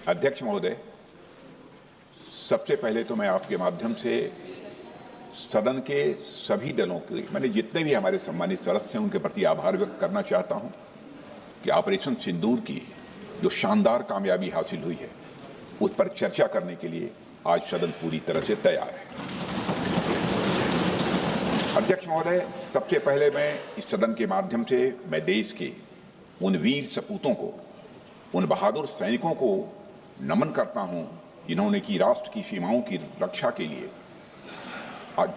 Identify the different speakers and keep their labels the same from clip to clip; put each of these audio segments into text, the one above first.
Speaker 1: अध्यक्ष महोदय, सबसे पहले तो मैं आपके माध्यम से सदन के सभी दलों के, मैंने जितने भी हमारे सम्मानित सदस्य हैं, उनके प्रति आभार व्यक्त करना चाहता हूं कि ऑपरेशन सिंदूर की जो शानदार कामयाबी हासिल हुई है, उस पर चर्चा करने के लिए आज सदन पूरी तरह से तैयार है। अध्यक्ष महोदय, सबसे पहले मैं इस सदन के माध्यम से मैं देश के उन वीर सपूतों को, उन बहादुर सैनिकों को नमन करता हूं जिन्होंने की राष्ट्र की सीमाओं की रक्षा के लिए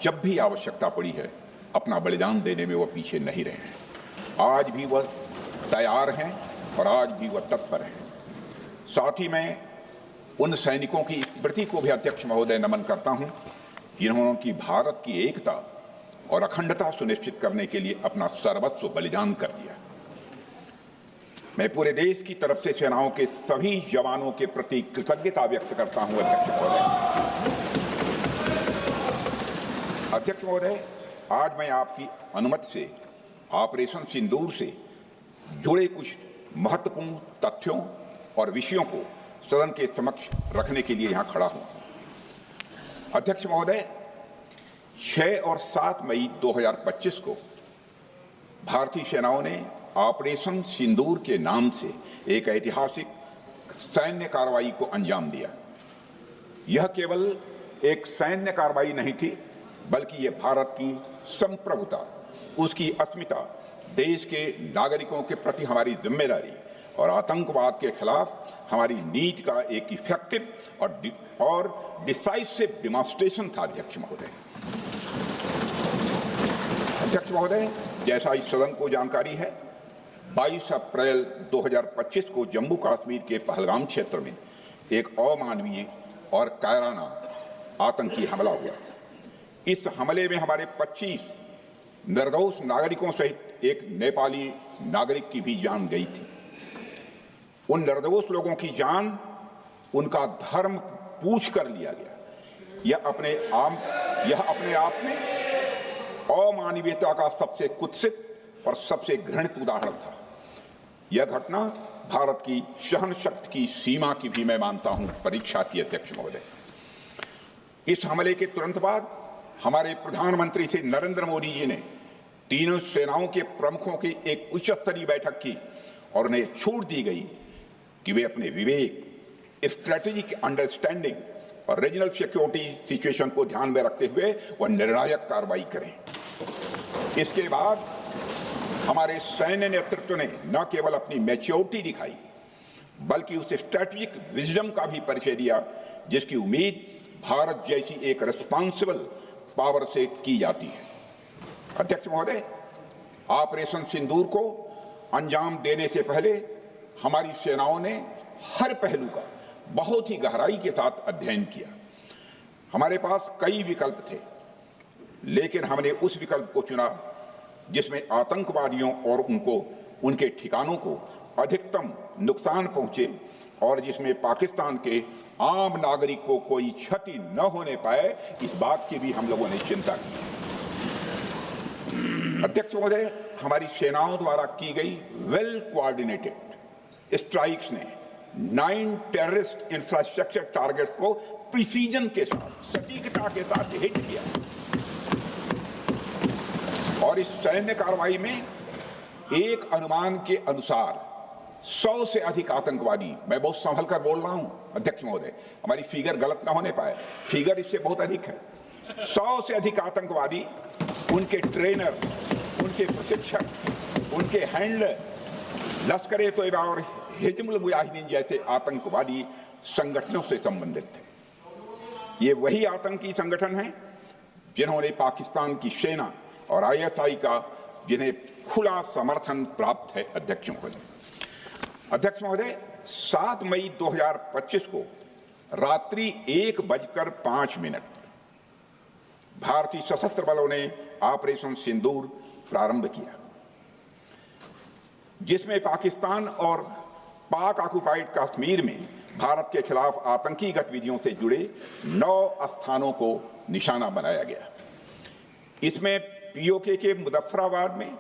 Speaker 1: जब भी आवश्यकता पड़ी है अपना बलिदान देने में वह पीछे नहीं रहे हैं। आज भी वह तैयार हैं और आज भी वह तत्पर हैं। साथ ही मैं उन सैनिकों की स्मृति को भी अध्यक्ष महोदय नमन करता हूं जिन्होंने की भारत की एकता और अखंडता सुनिश्चित करने के लिए अपना सर्वस्व बलिदान कर दिया। मैं पूरे देश की तरफ से सेनाओं के सभी जवानों के प्रति कृतज्ञता व्यक्त करता हूं। अध्यक्ष महोदय, आज मैं आपकी अनुमति से ऑपरेशन सिंदूर से जुड़े कुछ महत्वपूर्ण तथ्यों और विषयों को सदन के समक्ष रखने के लिए यहां खड़ा हूं। अध्यक्ष महोदय, 6 और 7 मई 2025 को भारतीय सेनाओं ने ऑपरेशन सिंदूर के नाम से एक ऐतिहासिक सैन्य कार्रवाई को अंजाम दिया। यह केवल एक सैन्य कार्रवाई नहीं थी, बल्कि यह भारत की संप्रभुता, उसकी अस्मिता, देश के नागरिकों के प्रति हमारी जिम्मेदारी और आतंकवाद के खिलाफ हमारी नीति का एक इफेक्टिव और डिसाइसिव डेमोन्स्ट्रेशन था। अध्यक्ष महोदय, जैसा इस सदन को जानकारी है, 22 अप्रैल 2025 को जम्मू कश्मीर के पहलगाम क्षेत्र में एक अमानवीय और कायराना आतंकी हमला हुआ। इस हमले में हमारे 25 निर्दोष नागरिकों सहित एक नेपाली नागरिक की भी जान गई थी। उन निर्दोष लोगों की जान उनका धर्म पूछ कर लिया गया। यह अपने आप में अमानवीयता का सबसे कुत्सित और सबसे घृणित उदाहरण था। यह घटना भारत की सहन शक्ति की सीमा की भी मैं मानता हूं परीक्षा की। अध्यक्ष महोदय, इस हमले के तुरंत बाद हमारे प्रधानमंत्री श्री नरेंद्र मोदी जी ने तीनों सेनाओं के प्रमुखों की एक उच्च स्तरीय बैठक की और उन्हें छूट दी गई कि वे अपने विवेक, स्ट्रेटेजिक अंडरस्टैंडिंग और रीजनल सिक्योरिटी सिचुएशन को ध्यान में रखते हुए वह निर्णायक कार्रवाई करें। इसके बाद हमारे सैन्य नेतृत्व ने न केवल अपनी मैच्योरिटी दिखाई, बल्कि उस स्ट्रेटेजिक विजडम का भी परिचय दिया जिसकी उम्मीद भारत जैसी एक रिस्पॉन्सिबल पावर से की जाती है। अध्यक्ष महोदय, ऑपरेशन सिंदूर को अंजाम देने से पहले हमारी सेनाओं ने हर पहलू का बहुत ही गहराई के साथ अध्ययन किया। हमारे पास कई विकल्प थे, लेकिन हमने उस विकल्प को चुना जिसमें आतंकवादियों और उनके ठिकानों को अधिकतम नुकसान पहुंचे और जिसमें पाकिस्तान के आम नागरिक को कोई क्षति न होने पाए, इस बात की भी हम लोगों ने चिंता की। अध्यक्ष महोदय, हमारी सेनाओं द्वारा की गई वेल कोऑर्डिनेटेड स्ट्राइक्स ने 9 टेररिस्ट इंफ्रास्ट्रक्चर टारगेट्स को प्रिसीजन के साथ, सटीकता के साथ हिट किया और इस सैन्य कार्रवाई में एक अनुमान के अनुसार 100 से अधिक आतंकवादी, मैं बहुत संभल कर बोल रहा हूं अध्यक्ष महोदय, हमारी फिगर गलत ना होने पाए, फिगर इससे बहुत अधिक है। 100 से अधिक आतंकवादी, उनके ट्रेनर, उनके प्रशिक्षक, उनके हैंडलर, लश्कर-ए तोयबा और हिजबुल मुजाहिदीन जैसे आतंकवादी संगठनों से संबंधित थे। ये वही आतंकी संगठन हैं जिन्होंने पाकिस्तान की सेना और ISI का जिन्हें खुला समर्थन प्राप्त है। अध्यक्ष महोदय, 7 मई 2025 को रात्रि 1:05 भारतीय सशस्त्र बलों ने ऑपरेशन सिंदूर प्रारंभ किया, जिसमें पाकिस्तान और पाक ऑक्युपाइड कश्मीर में भारत के खिलाफ आतंकी गतिविधियों से जुड़े 9 स्थानों को निशाना बनाया गया। इसमें POK के मुजफ्फराबाद में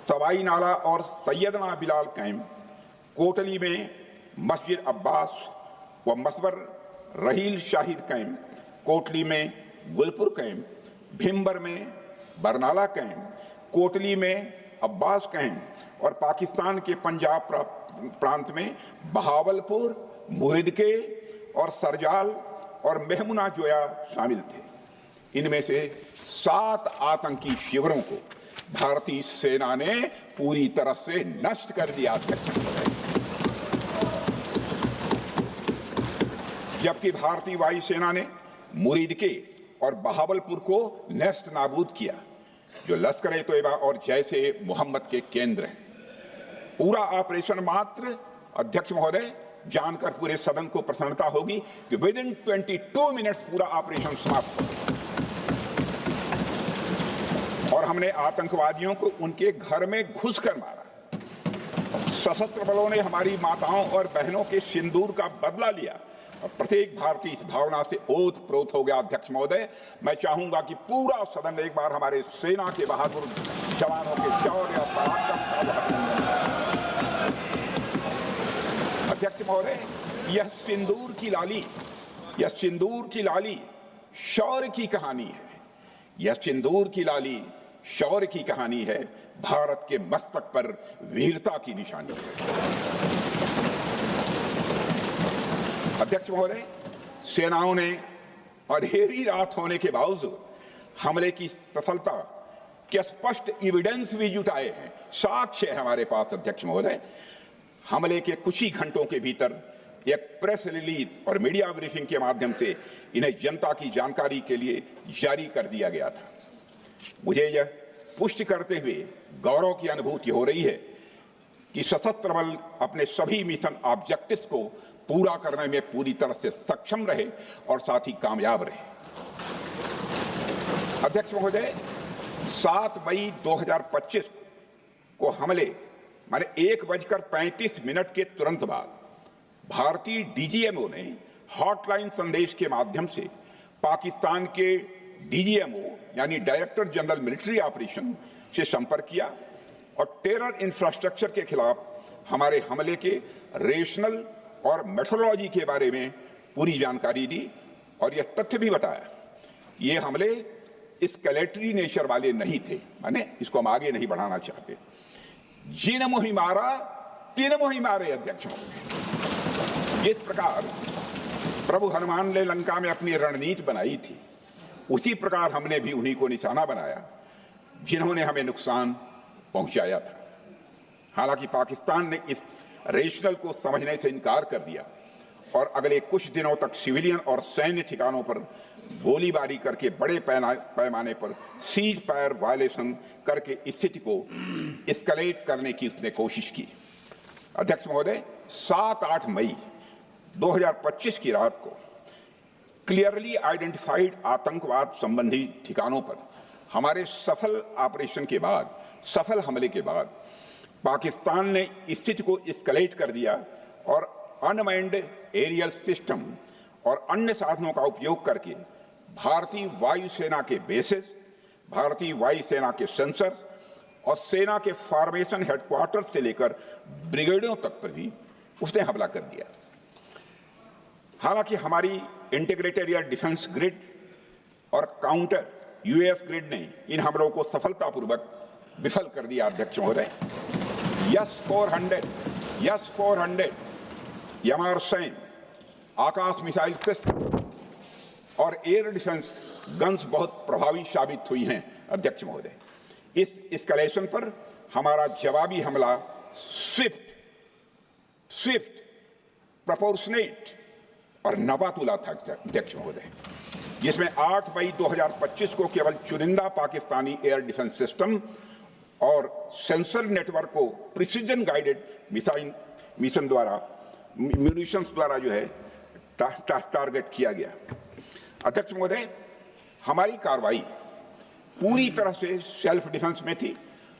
Speaker 1: सवाई नाला और सैयदना बिलाल कैंप, कोटली में मस्जिद अब्बास, व मसबर रहील शाहिद कैंप, कोटली में गुलपुर कैंप, भिम्बर में बरनाला कैंप, कोटली में अब्बास कैंप और पाकिस्तान के पंजाब प्रांत में बहावलपुर, मुरिदके और सरजाल और मेहमुना जोया शामिल थे। इनमें से 7 आतंकी शिविरों को भारतीय सेना ने पूरी तरह से नष्ट कर दिया, जबकि भारतीय वायुसेना ने मुरिदके और बहावलपुर को नेस्त नाबूद किया, जो लश्कर-ए-तोयबा और जैशे मोहम्मद के केंद्र हैं। पूरा ऑपरेशन मात्र, अध्यक्ष महोदय, जानकर पूरे सदन को प्रसन्नता होगी कि विदिन 22 मिनट्स पूरा ऑपरेशन समाप्त हो गया और हमने आतंकवादियों को उनके घर में घुसकर मारा। सशस्त्र बलों ने हमारी माताओं और बहनों के सिंदूर का बदला लिया और प्रत्येक भारतीय इस भावना से ओत-प्रोत हो गया। अध्यक्ष महोदय, मैं चाहूंगा कि पूरा सदन एक बार हमारे सेना के बहादुर जवानों के शौर्य और पराक्रम का अभिनंदन करे। अध्यक्ष महोदय, यह सिंदूर की लाली शौर्य की कहानी है। यह सिंदूर की लाली शौर्य की कहानी है, भारत के मस्तक पर वीरता की निशानी है। अध्यक्ष महोदय, सेनाओं ने अंधेरी रात होने के बावजूद हमले की सफलता के स्पष्ट एविडेंस भी जुटाए हैं, साक्ष्य है हमारे पास। अध्यक्ष महोदय, हमले के कुछ ही घंटों के भीतर एक प्रेस रिलीज और मीडिया ब्रीफिंग के माध्यम से इन्हें जनता की जानकारी के लिए जारी कर दिया गया था। मुझे यह पुष्टि करते हुए गौरव की अनुभूति हो रही है कि सशस्त्र बल अपने सभी मिशन ऑब्जेक्टिव्स को पूरा करने में पूरी तरह से सक्षम रहे और साथ ही कामयाब रहे। अध्यक्ष महोदय, 7 मई 2025 को हमले माने 1:35 के तुरंत बाद भारतीय डीजीएमओ ने हॉटलाइन संदेश के माध्यम से पाकिस्तान के डीजीएमओ यानी डायरेक्टर जनरल मिलिट्री ऑपरेशन से संपर्क किया और टेरर इंफ्रास्ट्रक्चर के खिलाफ हमारे हमले के रेशनल और मेथोडोलॉजी के बारे में पूरी जानकारी दी और यह तथ्य भी बताया ये हमले एस्केलेटरी नेचर वाले नहीं थे, माने इसको हम आगे नहीं बढ़ाना चाहते। जिन मुहि मारा तिन मुहि मारे। अध्यक्ष महोदय, जिस प्रकार प्रभु हनुमान ने लंका में अपनी रणनीति बनाई थी, उसी प्रकार हमने भी उन्हीं को निशाना बनाया जिन्होंने हमें नुकसान पहुंचाया था। हालांकि पाकिस्तान ने इस रेशनल को समझने से इनकार कर दिया और अगले कुछ दिनों तक सिविलियन और सैन्य ठिकानों पर गोलीबारी करके बड़े पैमाने पर सीज फायर वायलेशन करके स्थिति को एस्केलेट करने की उसने कोशिश की। अध्यक्ष महोदय, 7-8 मई 2025 की रात को क्लियरली आइडेंटिफाइड आतंकवाद संबंधी ठिकानों पर हमारे सफल ऑपरेशन के बाद, सफल हमले के बाद पाकिस्तान ने स्थिति को एस्केलेट कर दिया और अनमैन्ड एरियल सिस्टम और अन्य साधनों का उपयोग करके भारतीय वायुसेना के बेसेस, भारतीय वायुसेना के सेंसर्स और सेना के फॉर्मेशन हेडक्वार्टर से लेकर ब्रिगेडों तक पर भी उसने हमला कर दिया। हालांकि हमारी इंटीग्रेटेड एयर डिफेंस ग्रिड और काउंटर यूएस ग्रिड ने इन हमलों को सफलतापूर्वक विफल कर दिया। अध्यक्ष महोदय, यस 400 यमारसैन आकाश मिसाइल सिस्टम और एयर डिफेंस गन्स बहुत प्रभावी साबित हुई हैं। अध्यक्ष महोदय, इस एस्केलेशन पर हमारा जवाबी हमला स्विफ्ट, प्रोपोर्शनेट और नवातुला था। अध्यक्ष महोदय, जिसमें 8 मई 2025 को केवल चुनिंदा पाकिस्तानी एयर डिफेंस सिस्टम और सेंसर नेटवर्क को प्रिसीजन गाइडेड मिशन द्वारा म्यूनिशंस द्वारा जो है टारगेट किया गया। अध्यक्ष महोदय, हमारी कार्रवाई पूरी तरह से सेल्फ डिफेंस में थी,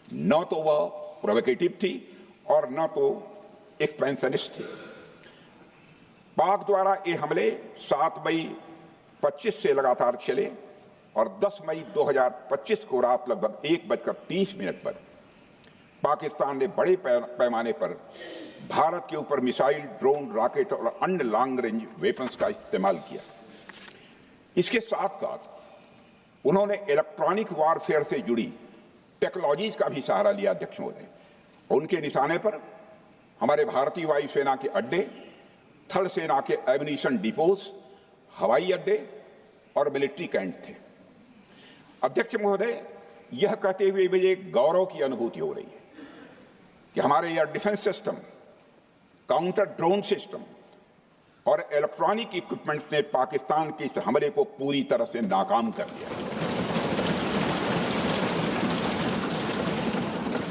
Speaker 1: न तो वह प्रोवोकेटिव थी और न तो एक्सपेंशनिस्ट थी। पाक द्वारा ये हमले 7 मई 25 से लगातार चले और 10 मई 2025 को रात लगभग 1:30 पर पाकिस्तान ने बड़े पैमाने पर भारत के ऊपर मिसाइल, ड्रोन, रॉकेट और अन्य लॉन्ग रेंज वेपन्स का इस्तेमाल किया। इसके साथ साथ उन्होंने इलेक्ट्रॉनिक वॉरफेयर से जुड़ी टेक्नोलॉजीज का भी सहारा लिया। अध्यक्ष महोदय, उनके निशाने पर हमारे भारतीय वायुसेना के अड्डे, थल सेना के एम्यूनिशन डिपोज, हवाई अड्डे और मिलिट्री कैंट थे। अध्यक्ष महोदय, यह कहते हुए मुझे गौरव की अनुभूति हो रही है कि हमारे air defence system, counter drone system और इलेक्ट्रॉनिक इक्विपमेंट्स ने पाकिस्तान के इस हमले को पूरी तरह से नाकाम कर दिया।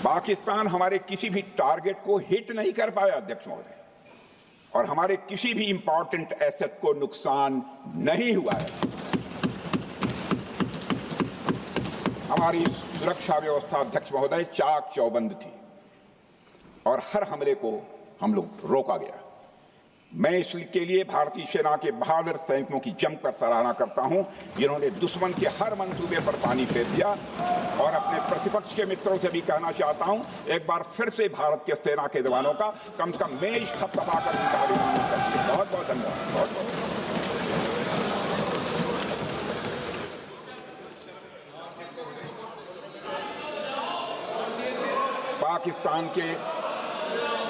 Speaker 1: पाकिस्तान हमारे किसी भी टारगेट को हिट नहीं कर पाया अध्यक्ष महोदय, और हमारे किसी भी इंपॉर्टेंट एसेट को नुकसान नहीं हुआ है। हमारी सुरक्षा व्यवस्था अध्यक्ष महोदय चाक चौबंद थी और हर हमले को हम लोग रोका गया। मैं इसके लिए भारतीय सेना के बहादुर सैनिकों की जमकर सराहना करता हूं, जिन्होंने दुश्मन के हर मंसूबे पर पानी फेर दिया। और अपने प्रतिपक्ष के मित्रों से भी कहना चाहता हूं, एक बार फिर से भारत के सेना के जवानों का कम से कम मेज थपथपाकर उनका अभिनंदन करिए। बहुत बहुत धन्यवाद। बहुत बहुत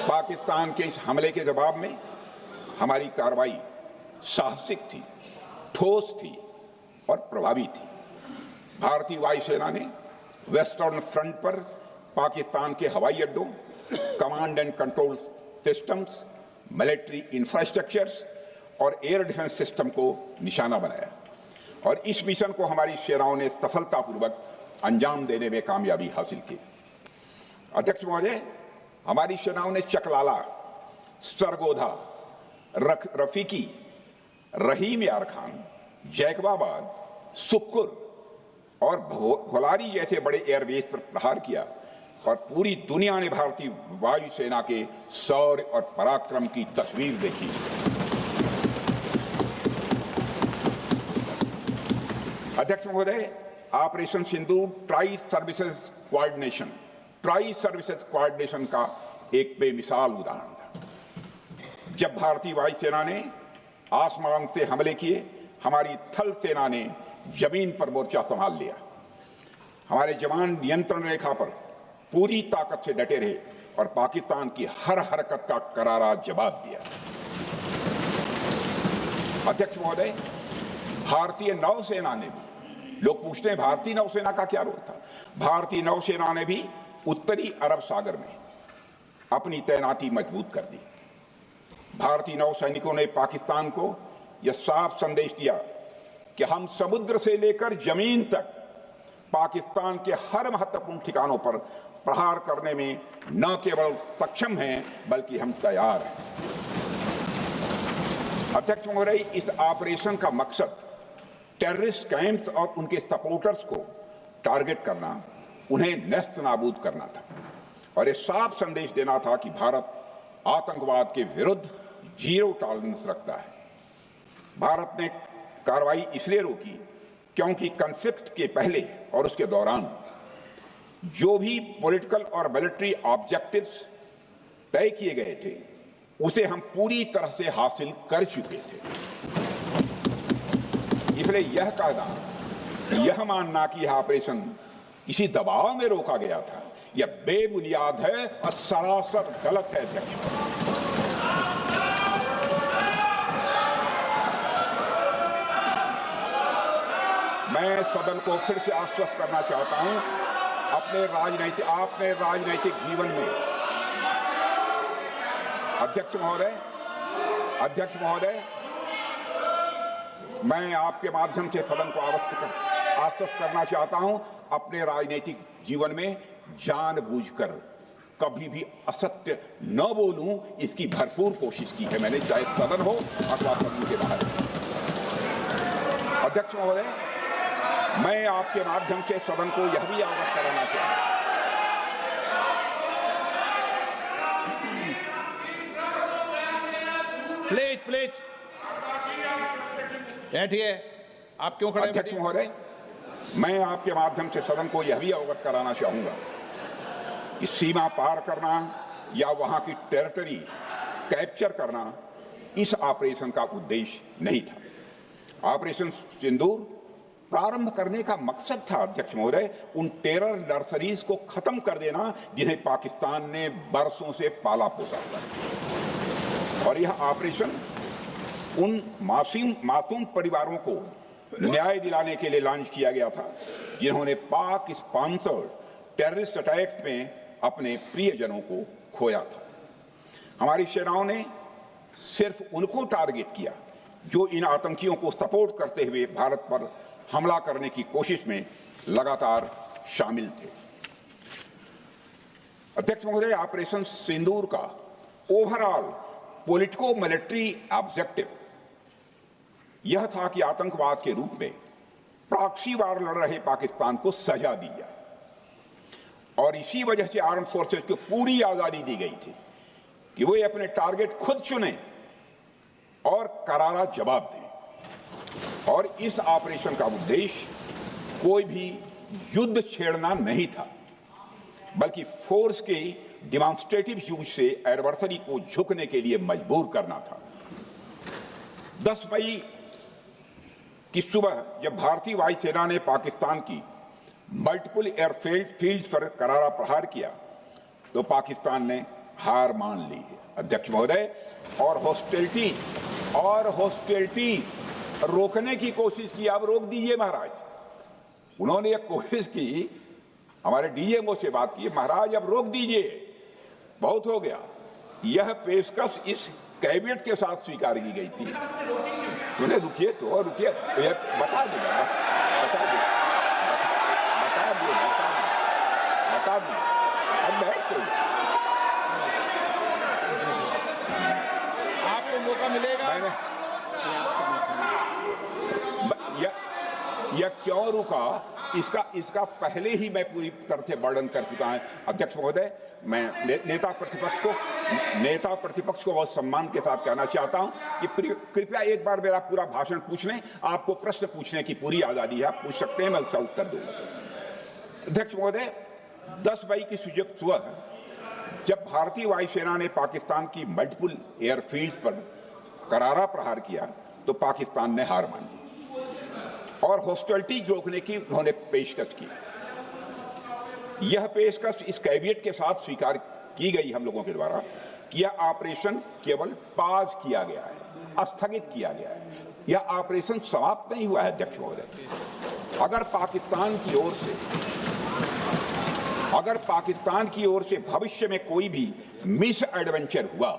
Speaker 1: पाकिस्तान के इस हमले के जवाब में हमारी कार्रवाई साहसिक थी, ठोस थी और प्रभावी थी। भारतीय वायुसेना ने वेस्टर्न फ्रंट पर पाकिस्तान के हवाई अड्डों, command and control systems, military infrastructures और एयर डिफेंस सिस्टम को निशाना बनाया और इस मिशन को हमारी सेनाओं ने सफलतापूर्वक अंजाम देने में कामयाबी हासिल की। अध्यक्ष महोदय, हमारी सेनाओं ने चकलाला, सरगोधा, रफीकी, रहीम यार खान, जैकबाबाद, सुक्कुर और भोलारी जैसे बड़े एयरबेस पर प्रहार किया और पूरी दुनिया ने भारतीय वायुसेना के शौर्य और पराक्रम की तस्वीर देखी। अध्यक्ष महोदय, ऑपरेशन सिंदूर ट्राई सर्विसेज कोऑर्डिनेशन का एक बेमिसाल उदाहरण था। जब भारतीय वायुसेना ने आसमान से हमले किए, हमारी थल सेना ने जमीन पर मोर्चा संभाल लिया। हमारे जवान नियंत्रण रेखा पर पूरी ताकत से डटे रहे और पाकिस्तान की हर हरकत का करारा जवाब दिया। अध्यक्ष महोदय, भारतीय नौसेना ने भी, लोग पूछते हैं भारतीय नौसेना का क्या रोल था, भारतीय नौसेना ने भी उत्तरी अरब सागर में अपनी तैनाती मजबूत कर दी। भारतीय नौसैनिकों ने पाकिस्तान को यह साफ संदेश दिया कि हम समुद्र से लेकर जमीन तक पाकिस्तान के हर महत्वपूर्ण ठिकानों पर प्रहार करने में न केवल सक्षम हैं बल्कि हम तैयार हैं। अध्यक्ष महोदय, इस ऑपरेशन का मकसद टेररिस्ट कैंप्स और उनके सपोर्टर्स को टारगेट करना, उन्हें नेस्त नाबूद करना था और ये साफ संदेश देना था कि भारत आतंकवाद के विरुद्ध जीरो टॉलरेंस रखता है। भारत ने कार्रवाई इसलिए रोकी क्योंकि कॉन्फ्लिक्ट के पहले और उसके दौरान जो भी पॉलिटिकल और मिलिट्री ऑब्जेक्टिव्स तय किए गए थे उसे हम पूरी तरह से हासिल कर चुके थे। इसलिए यह कहना, यह मानना कि यह ऑपरेशन किसी दबाव में रोका गया था, यह बेबुनियाद है और सरासर गलत है। अध्यक्ष, मैं सदन को फिर से आश्वस्त करना चाहता हूं, आपने राजनैतिक जीवन में अध्यक्ष महोदय, मैं आपके माध्यम से सदन को आश्वस्त करना चाहता हूं, अपने राजनीतिक जीवन में जानबूझकर कभी भी असत्य न बोलूं, इसकी भरपूर कोशिश की है मैंने, चाहे सदन हो अथवा सदन के बाहर। अध्यक्ष महोदय, मैं आपके माध्यम से सदन को यह भी अवगत कराना चाहता हूं,
Speaker 2: प्लीज बैठिए। आप क्यों खड़े?
Speaker 1: अध्यक्ष महोदय, मैं आपके माध्यम से सदन को यह भी अवगत कराना चाहूंगा कि सीमा पार करना या वहां की टेरिटरी कैप्चर करना इस ऑपरेशन का उद्देश्य नहीं था। ऑपरेशन सिंदूर प्रारंभ करने का मकसद था, अध्यक्ष महोदय, उन टेरर नर्सरीज को खत्म कर देना जिन्हें पाकिस्तान ने बरसों से पाला पोसा था। और यह ऑपरेशन उन मासूम परिवारों को न्याय दिलाने के लिए लॉन्च किया गया था जिन्होंने पाक स्पॉन्सर्ड टेररिस्ट अटैक्स में अपने प्रियजनों को खोया था। हमारी सेनाओं ने सिर्फ उनको टारगेट किया जो इन आतंकियों को सपोर्ट करते हुए भारत पर हमला करने की कोशिश में लगातार शामिल थे। अध्यक्ष महोदय, ऑपरेशन सिंदूर का ओवरऑल पॉलिटिको मिलिट्री ऑब्जेक्टिव यह था कि आतंकवाद के रूप में प्रॉक्सी वार लड़ रहे पाकिस्तान को सजा दी जाए, और इसी वजह से आर्म फोर्सेस को पूरी आजादी दी गई थी कि वे अपने टारगेट खुद चुनें और करारा जवाब दें। और इस ऑपरेशन का उद्देश्य कोई भी युद्ध छेड़ना नहीं था, बल्कि फोर्स के डिमॉन्स्ट्रेटिव यूज से एडवर्सरी को झुकने के लिए मजबूर करना था। 10 मई की सुबह जब भारतीय वायुसेना ने पाकिस्तान की मल्टीपल एयरफील्ड्स पर करारा प्रहार किया तो पाकिस्तान ने हार मान ली है, अध्यक्ष महोदय, और हॉस्टिलिटी रोकने की कोशिश की। आप रोक दीजिए महाराज। उन्होंने एक कोशिश की, हमारे डीएमओ से बात की, महाराज अब रोक दीजिए, बहुत हो गया। यह पेशकश इस कैबिनेट के साथ स्वीकार की गई थी। सुने, रुकिए तो रुकिए, बता दूंगा, अब बैठ तो
Speaker 2: आपको मौका मिलेगा।
Speaker 1: यह क्यों रुका, इसका पहले ही मैं पूरी तरह से वर्णन कर चुका हूं। अध्यक्ष महोदय, मैं नेता प्रतिपक्ष को बहुत सम्मान के साथ कहना चाहता हूं कि कृपया एक बार मेरा पूरा भाषण पूछ लें। आपको प्रश्न पूछने की पूरी आजादी है, आप पूछ सकते हैं, मैं उसका उत्तर दूंगा। अध्यक्ष महोदय, 10 मई की सुबह जब भारतीय वायुसेना ने पाकिस्तान की मल्टीपल एयरफील्ड्स पर करारा प्रहार किया तो पाकिस्तान ने हार मान ली और हॉस्टिलिटी रोकने की उन्होंने पेशकश की। यह पेशकश इस कैबिनेट के साथ स्वीकार की गई हम लोगों के द्वारा कि यह ऑपरेशन केवल पाज किया गया है, स्थगित किया गया है। यह ऑपरेशन समाप्त नहीं हुआ है अध्यक्ष महोदय। अगर पाकिस्तान की ओर से भविष्य में कोई भी मिस एडवेंचर हुआ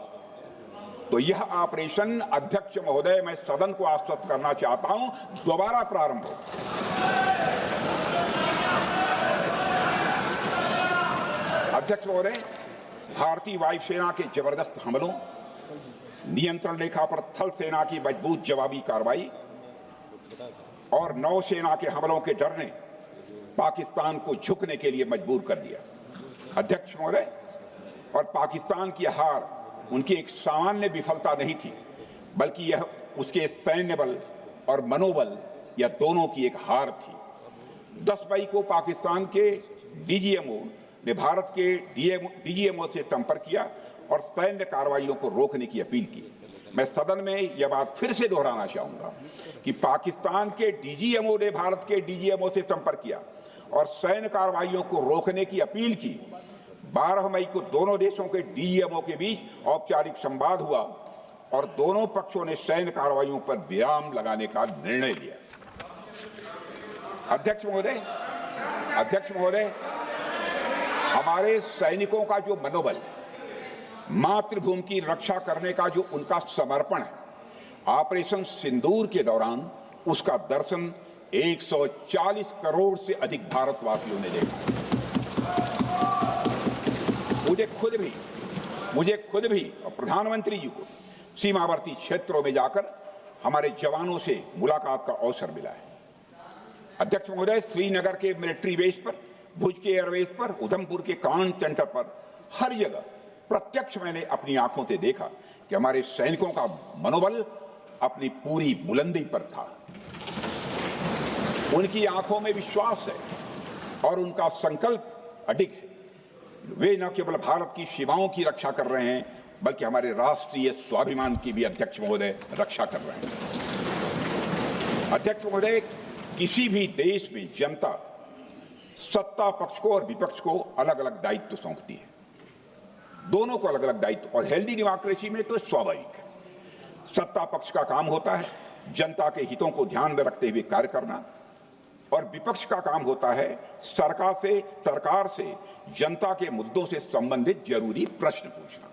Speaker 1: तो यह ऑपरेशन, अध्यक्ष महोदय, मैं सदन को आश्वस्त करना चाहता हूं, दोबारा प्रारंभ हो। अध्यक्ष महोदय, भारतीय वायुसेना के जबरदस्त हमलों, नियंत्रण रेखा पर थल सेना की मजबूत जवाबी कार्रवाई और नौसेना के हमलों के डर ने पाकिस्तान को झुकने के लिए मजबूर कर दिया अध्यक्ष महोदय। और पाकिस्तान की हार उनकी एक सामान्य विफलता नहीं थी, बल्कि यह उसके सैन्य बल और मनोबल या दोनों की एक हार थी। 10 मई को पाकिस्तान के डीजीएमओ ने भारत के डीजीएमओ से संपर्क किया और सैन्य कार्रवाइयों को रोकने की अपील की। मैं सदन में यह बात फिर से दोहराना चाहूंगा कि पाकिस्तान के डीजीएमओ ने भारत के डीजीएमओ से संपर्क किया और सैन्य कार्रवाइयों को रोकने की अपील की। 12 मई को दोनों देशों के डीजीएमओ के बीच औपचारिक संवाद हुआ और दोनों पक्षों ने सैन्य कार्रवाइयों पर विराम लगाने का निर्णय लिया। अध्यक्ष महोदय, हमारे सैनिकों का जो मनोबल, मातृभूमि की रक्षा करने का जो उनका समर्पण है, ऑपरेशन सिंदूर के दौरान उसका दर्शन 140 करोड़ से अधिक भारतवासियों ने देखा। मुझे खुद भी और प्रधानमंत्री जी को सीमावर्ती क्षेत्रों में जाकर हमारे जवानों से मुलाकात का अवसर मिला है। अध्यक्ष महोदय, श्रीनगर के मिलिट्री बेस पर, भुज के एयरबेस पर, उधमपुर के कमांड सेंटर पर, हर जगह प्रत्यक्ष मैंने अपनी आंखों से देखा कि हमारे सैनिकों का मनोबल अपनी पूरी बुलंदी पर था। उनकी आंखों में विश्वास है और उनका संकल्प अडिग है वे न केवल भारत की सीमाओं की रक्षा कर रहे हैं, बल्कि हमारे राष्ट्रीय स्वाभिमान की भी अध्यक्ष महोदय रक्षा कर रहे हैं। अध्यक्ष महोदय, किसी भी देश में जनता सत्ता पक्ष को और विपक्ष को अलग अलग दायित्व सौंपती है, दोनों को अलग अलग दायित्व, और हेल्दी डेमोक्रेसी में तो स्वाभाविक है। सत्ता पक्ष का काम होता है जनता के हितों को ध्यान में रखते हुए कार्य करना, और विपक्ष का काम होता है सरकार से जनता के मुद्दों से संबंधित जरूरी प्रश्न पूछना।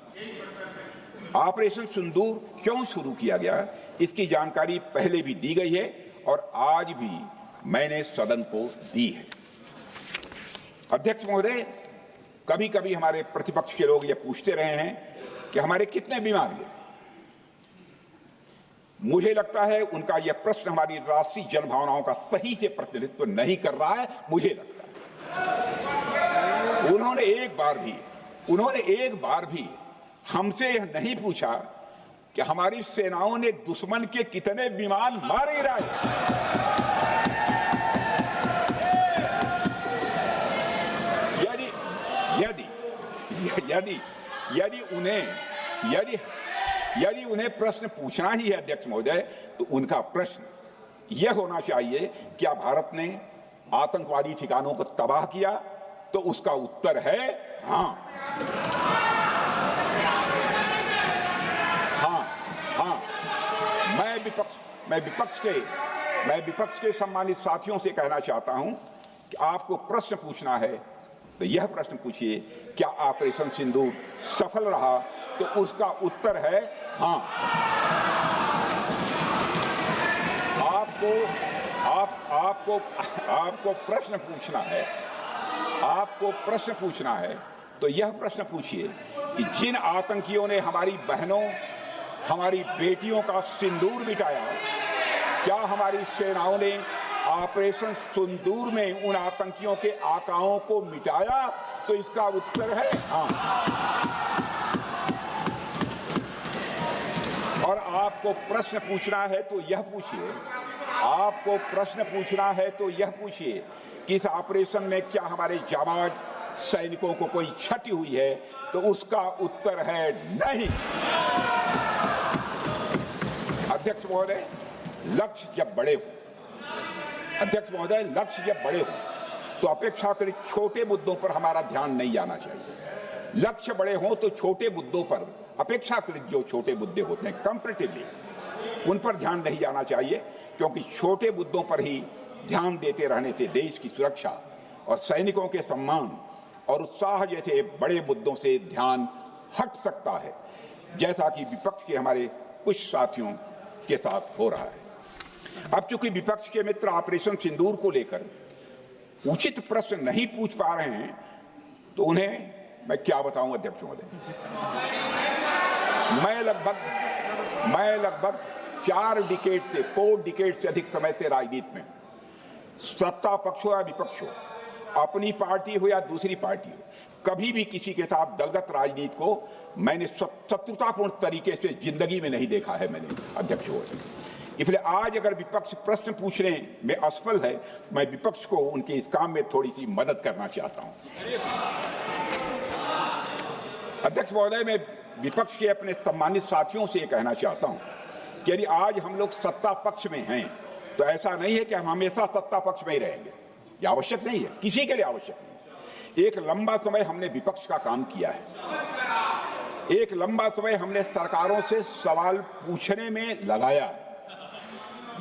Speaker 1: ऑपरेशन सिंदूर क्यों शुरू किया गया, इसकी जानकारी पहले भी दी गई है और आज भी मैंने सदन को दी है। अध्यक्ष महोदय, कभी कभी हमारे प्रतिपक्ष के लोग ये पूछते रहे हैं कि हमारे कितने बीमार गिरे। मुझे लगता है उनका यह प्रश्न हमारी राष्ट्रीय जनभावनाओं का सही से प्रतिनिधित्व नहीं कर रहा है। मुझे लगता है उन्होंने एक बार भी हमसे यह नहीं पूछा कि हमारी सेनाओं ने दुश्मन के कितने विमान मार गिराए। यदि उन्हें प्रश्न पूछना ही है अध्यक्ष महोदय, तो उनका प्रश्न यह होना चाहिए, क्या भारत ने आतंकवादी ठिकानों को तबाह किया? तो उसका उत्तर है हाँ। मैं विपक्ष के सम्मानित साथियों से कहना चाहता हूं कि आपको प्रश्न पूछना है तो यह प्रश्न पूछिए, क्या ऑपरेशन सिंदूर सफल रहा? तो उसका उत्तर है हाँ। आपको प्रश्न पूछना है तो यह प्रश्न पूछिए कि जिन आतंकियों ने हमारी बहनों, हमारी बेटियों का सिंदूर मिटाया, क्या हमारी सेनाओं ने ऑपरेशन सिंदूर में उन आतंकियों के आकाओं को मिटाया? तो इसका उत्तर है हाँ। और आपको प्रश्न पूछना है तो यह पूछिए कि इस ऑपरेशन में क्या हमारे जाबाज सैनिकों को कोई क्षति हुई है? तो उसका उत्तर है नहीं। अध्यक्ष महोदय, लक्ष्य जब बड़े हो तो अपेक्षाकृत छोटे मुद्दों पर हमारा ध्यान नहीं जाना चाहिए। लक्ष्य बड़े हों तो छोटे मुद्दों पर, अपेक्षाकृत जो छोटे मुद्दे होते हैं कंपैरेटिवली, उन पर ध्यान नहीं जाना चाहिए, क्योंकि छोटे मुद्दों पर ही ध्यान देते रहने से देश की सुरक्षा और सैनिकों के सम्मान और उत्साह जैसे बड़े मुद्दों से ध्यान हट सकता है, जैसा कि विपक्ष के हमारे कुछ साथियों के साथ हो रहा है। अब चूंकि विपक्ष के मित्र ऑपरेशन सिंदूर को लेकर उचित प्रश्न नहीं पूछ पा रहे हैं, तो उन्हें मैं क्या बताऊं अध्यक्ष महोदय। मैं लगभग 4 डिकेड से अधिक समय से राजनीति में, सत्ता पक्ष हो या विपक्ष हो, अपनी पार्टी हो या दूसरी पार्टी हो, कभी भी किसी के साथ दलगत राजनीति को मैंने शत्रुतापूर्ण तरीके से जिंदगी में नहीं देखा है मैंने अध्यक्ष महोदय। इसलिए आज अगर विपक्ष प्रश्न पूछने में असफल है, मैं विपक्ष को उनके इस काम में थोड़ी सी मदद करना चाहता हूं। अध्यक्ष महोदय, मैं विपक्ष के अपने सम्मानित साथियों से ये कहना चाहता हूं कि यदि आज हम लोग सत्ता पक्ष में हैं, तो ऐसा नहीं है कि हम हमेशा सत्ता पक्ष में ही रहेंगे। यह आवश्यक नहीं है, किसी के लिए आवश्यक नहीं। एक लंबा समय हमने विपक्ष का काम किया है, एक लंबा समय हमने सरकारों से सवाल पूछने में लगाया है।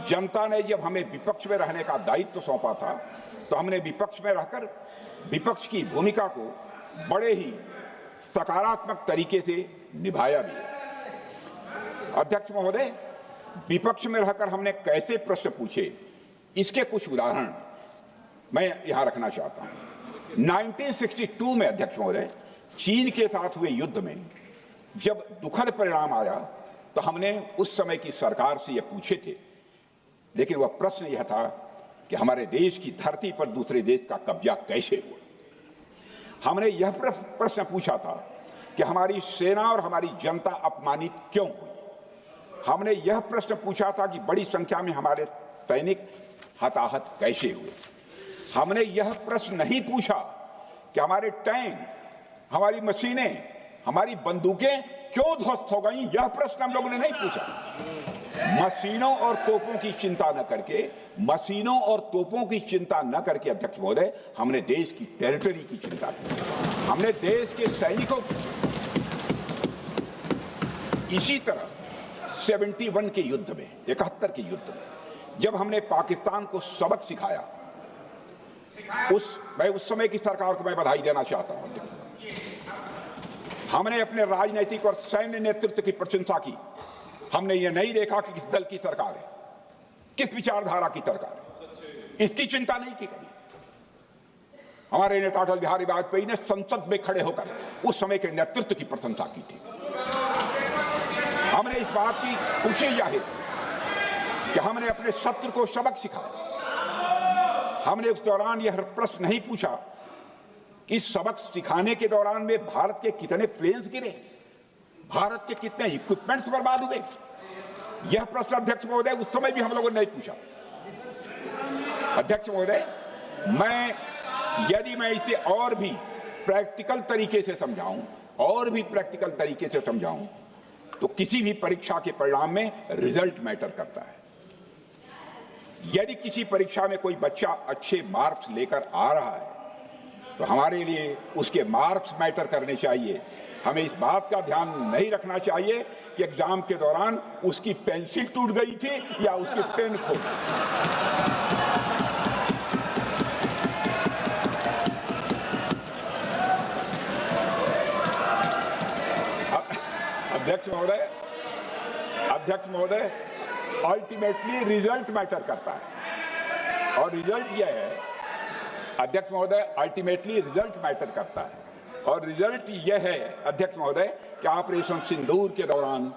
Speaker 1: जनता ने जब हमें विपक्ष में रहने का दायित्व सौंपा था, तो हमने विपक्ष में रहकर विपक्ष की भूमिका को बड़े ही सकारात्मक तरीके से निभाया भी। अध्यक्ष महोदय, विपक्ष में रहकर हमने कैसे प्रश्न पूछे, इसके कुछ उदाहरण मैं यहां रखना चाहता हूं। 1962 में अध्यक्ष महोदय, चीन के साथ हुए युद्ध में जब दुखद परिणाम आया, तो हमने उस समय की सरकार से यह पूछे थे, लेकिन वह प्रश्न यह था कि हमारे देश की धरती पर दूसरे देश का कब्जा कैसे हुआ। हमने यह प्रश्न पूछा था कि हमारी सेना और हमारी जनता अपमानित क्यों हुई। हमने यह प्रश्न पूछा था कि बड़ी संख्या में हमारे सैनिक हताहत कैसे हुए। हमने यह प्रश्न नहीं पूछा कि हमारे टैंक हमारी मशीनें, हमारी बंदूकें क्यों ध्वस्त हो गई, यह प्रश्न हम लोगों ने नहीं पूछा। मशीनों और तोपों की चिंता न करके, मशीनों और तोपों की चिंता न करके अध्यक्ष महोदय, हमने देश की टेरिटरी की चिंता की, हमने देश के सैनिकों की। इसी तरह 71 के युद्ध में, 71 के युद्ध में जब हमने पाकिस्तान को सबक सिखाया, मैं उस समय की सरकार को मैं बधाई देना चाहता हूं। हमने अपने राजनीतिक और सैन्य नेतृत्व की प्रशंसा की। हमने ये नहीं देखा कि किस दल की सरकार है, किस विचारधारा की सरकार है, इसकी चिंता नहीं की कभी। हमारे नेता अटल बिहारी वाजपेयी ने संसद में खड़े होकर उस समय के नेतृत्व की प्रशंसा की थी। हमने इस बात की खुशी जाहिर कि हमने अपने शत्रु को सबक सिखाया। हमने उस दौरान यह प्रश्न नहीं पूछा कि सबक सिखाने के दौरान में भारत के कितने प्लेन्स गिरे, भारत के कितने इक्विपमेंट्स बर्बाद हुए। यह प्रश्न अध्यक्ष महोदय उस समय भी हम लोगों ने नहीं पूछा। अध्यक्ष महोदय, यदि मैं इसे और भी प्रैक्टिकल तरीके से समझाऊं, तो किसी भी परीक्षा के परिणाम में रिजल्ट मैटर करता है। यदि किसी परीक्षा में कोई बच्चा अच्छे मार्क्स लेकर आ रहा है तो हमारे लिए उसके मार्क्स मैटर करने चाहिए। हमें इस बात का ध्यान नहीं रखना चाहिए कि एग्जाम के दौरान उसकी पेंसिल टूट गई थी या उसकी पेन खो गई। अध्यक्ष महोदय, अल्टीमेटली रिजल्ट मैटर करता है और रिजल्ट यह है, अध्यक्ष महोदय, अल्टीमेटली रिजल्ट मैटर करता है और रिजल्ट यह है अध्यक्ष महोदय कि ऑपरेशन सिंदूर के दौरान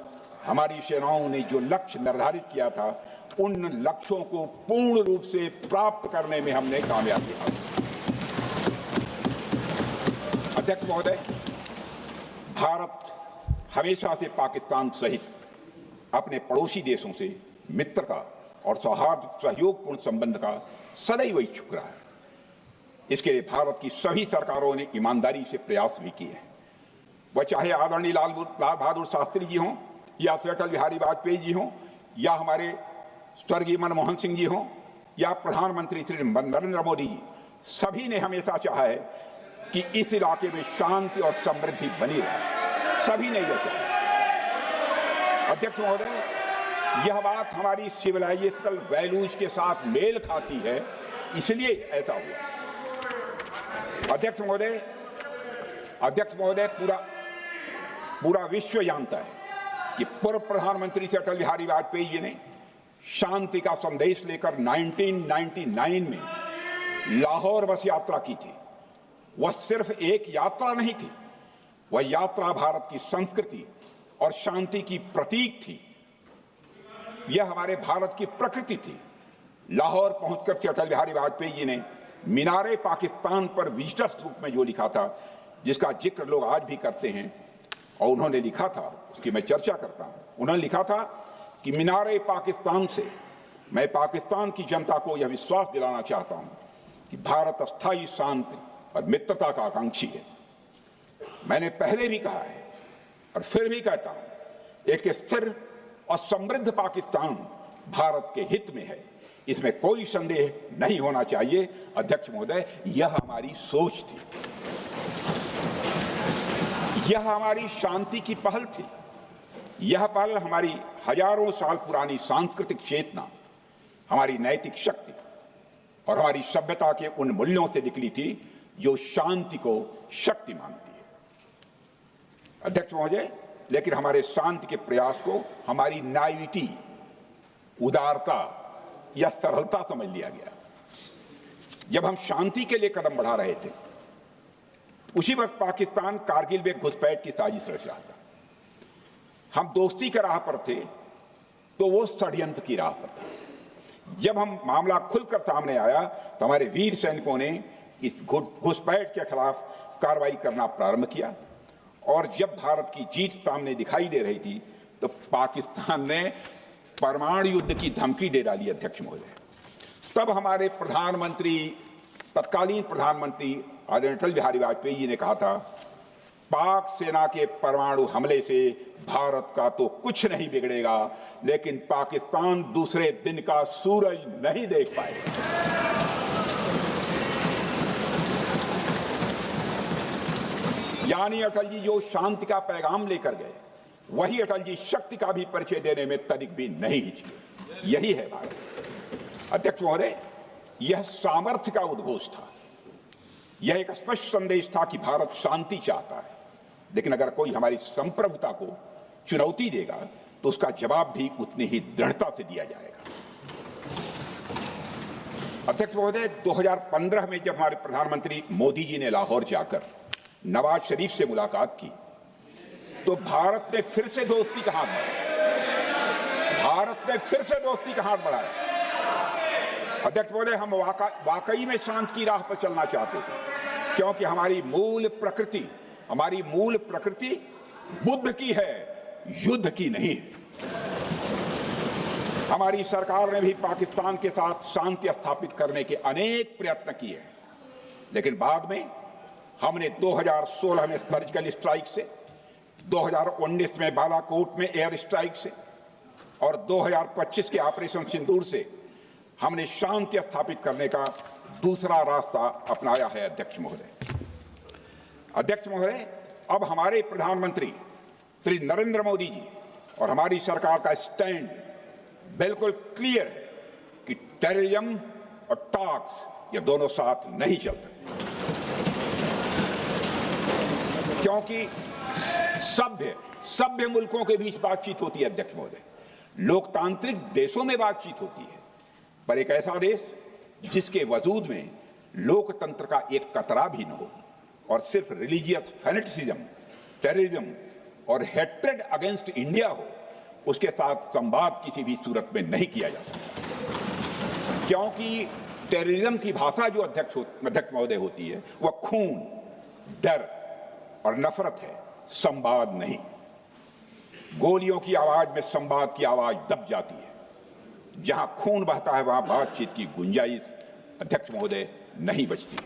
Speaker 1: हमारी सेनाओं ने जो लक्ष्य निर्धारित किया था, उन लक्ष्यों को पूर्ण रूप से प्राप्त करने में हमने कामयाबी हासिल की। अध्यक्ष महोदय, भारत हमेशा से पाकिस्तान सहित अपने पड़ोसी देशों से मित्रता और सौहार्द सहयोगपूर्ण संबंध का सदैव इच्छुक रहा है। इसके लिए भारत की सभी सरकारों ने ईमानदारी से प्रयास भी किए हैं। वह चाहे आदरणीय लाल बहादुर शास्त्री जी हों या अटल बिहारी वाजपेयी जी हों या हमारे स्वर्गीय मनमोहन सिंह जी हों या प्रधानमंत्री श्री नरेंद्र मोदी जी, सभी ने हमेशा चाहा है कि इस इलाके में शांति और समृद्धि बनी रहे। सभी ने यह चाहा। अध्यक्ष महोदय, यह बात हमारी सिविलाइजेशनल वैल्यूज के साथ मेल खाती है, इसलिए ऐसा हुआ। अध्यक्ष महोदय, पूरा विश्व जानता है कि पूर्व प्रधानमंत्री से अटल बिहारी वाजपेयी जी ने शांति का संदेश लेकर 1999 में लाहौर बस यात्रा की थी। वह सिर्फ एक यात्रा नहीं थी, वह यात्रा भारत की संस्कृति और शांति की प्रतीक थी। यह हमारे भारत की प्रकृति थी। लाहौर पहुंचकर अटल बिहारी वाजपेयी जी ने मीनारे पाकिस्तान पर विजिटर्स रूप में जो लिखा था, जिसका जिक्र लोग आज भी करते हैं, और उन्होंने लिखा था, उसकी मैं चर्चा करता हूं। उन्होंने लिखा था कि मीनारे पाकिस्तान से मैं पाकिस्तान की जनता को यह विश्वास दिलाना चाहता हूं कि भारत अस्थायी शांति और मित्रता का आकांक्षी है। मैंने पहले भी कहा है और फिर भी कहता हूं, एक स्थिर और समृद्ध पाकिस्तान भारत के हित में है, इसमें कोई संदेह नहीं होना चाहिए। अध्यक्ष महोदय, यह हमारी सोच थी, यह हमारी शांति की पहल थी। यह पहल हमारी हजारों साल पुरानी सांस्कृतिक चेतना, हमारी नैतिक शक्ति और हमारी सभ्यता के उन मूल्यों से निकली थी जो शांति को शक्ति मानती है। अध्यक्ष महोदय, लेकिन हमारे शांति के प्रयास को हमारी नाइविटी, उदारता या सरलता समझ लिया गया। जब हम शांति के लिए कदम बढ़ा रहे थे, उसी वक्त पाकिस्तान कारगिल में घुसपैठ की साजिश रच रहा था। हम दोस्ती के राह पर थे तो वो षड्यंत्र की राह पर था। जब हम मामला खुलकर सामने आया तो हमारे वीर सैनिकों ने इस घुसपैठ के खिलाफ कार्रवाई करना प्रारंभ किया, और जब भारत की जीत सामने दिखाई दे रही थी तो पाकिस्तान ने परमाणु युद्ध की धमकी दे डाली। अध्यक्ष महोदय, तब हमारे तत्कालीन प्रधानमंत्री आदरणीय अटल बिहारी वाजपेयी जी ने कहा था पाक सेना के परमाणु हमले से भारत का तो कुछ नहीं बिगड़ेगा, लेकिन पाकिस्तान दूसरे दिन का सूरज नहीं देख पाएगा। यानी अटल जी जो शांति का पैगाम लेकर गए, वही अटल जी शक्ति का भी परिचय देने में तनिक भी नहीं हिचके। यही है भारत। अध्यक्ष महोदय, यह सामर्थ्य का उद्घोष था। यह एक स्पष्ट संदेश था कि भारत शांति चाहता है, लेकिन अगर कोई हमारी संप्रभुता को चुनौती देगा तो उसका जवाब भी उतनी ही दृढ़ता से दिया जाएगा। अध्यक्ष महोदय, 2015 में जब हमारे प्रधानमंत्री मोदी जी ने लाहौर जाकर नवाज शरीफ से मुलाकात की, तो भारत ने फिर से दोस्ती का हाथ बढ़ाया। भारत ने फिर से दोस्ती का हाथ बढ़ाया। अध्यक्ष महोदय, हम वाकई में शांति की राह पर चलना चाहते थे, क्योंकि हमारी मूल प्रकृति बुद्ध की है, युद्ध की नहीं है। हमारी सरकार ने भी पाकिस्तान के साथ शांति स्थापित करने के अनेक प्रयत्न किए हैं, लेकिन बाद में हमने 2016 में सर्जिकल स्ट्राइक से, 2019 में बालाकोट में एयर स्ट्राइक से और 2025 के ऑपरेशन सिंदूर से हमने शांति स्थापित करने का दूसरा रास्ता अपनाया है। अध्यक्ष महोदय, अब हमारे प्रधानमंत्री श्री नरेंद्र मोदी जी और हमारी सरकार का स्टैंड बिल्कुल क्लियर है कि टेररिज्म और टॉक्स ये दोनों साथ नहीं चल सकते, क्योंकि सभ्य मुल्कों के बीच बातचीत होती है। अध्यक्ष महोदय, लोकतांत्रिक देशों में बातचीत होती है, पर एक ऐसा देश जिसके वजूद में लोकतंत्र का एक कतरा भी न हो और सिर्फ रिलीजियस फैनेटिसिज्म, टेररिज्म और हेट्रेड अगेंस्ट इंडिया हो, उसके साथ संवाद किसी भी सूरत में नहीं किया जा सकता। क्योंकि टेररिज्म की भाषा जो अध्यक्ष महोदय होती है, वह खून, डर और नफरत है, संवाद नहीं। गोलियों की आवाज में संवाद की आवाज दब जाती है। जहां खून बहता है वहां बातचीत की गुंजाइश अध्यक्ष महोदय नहीं बचती।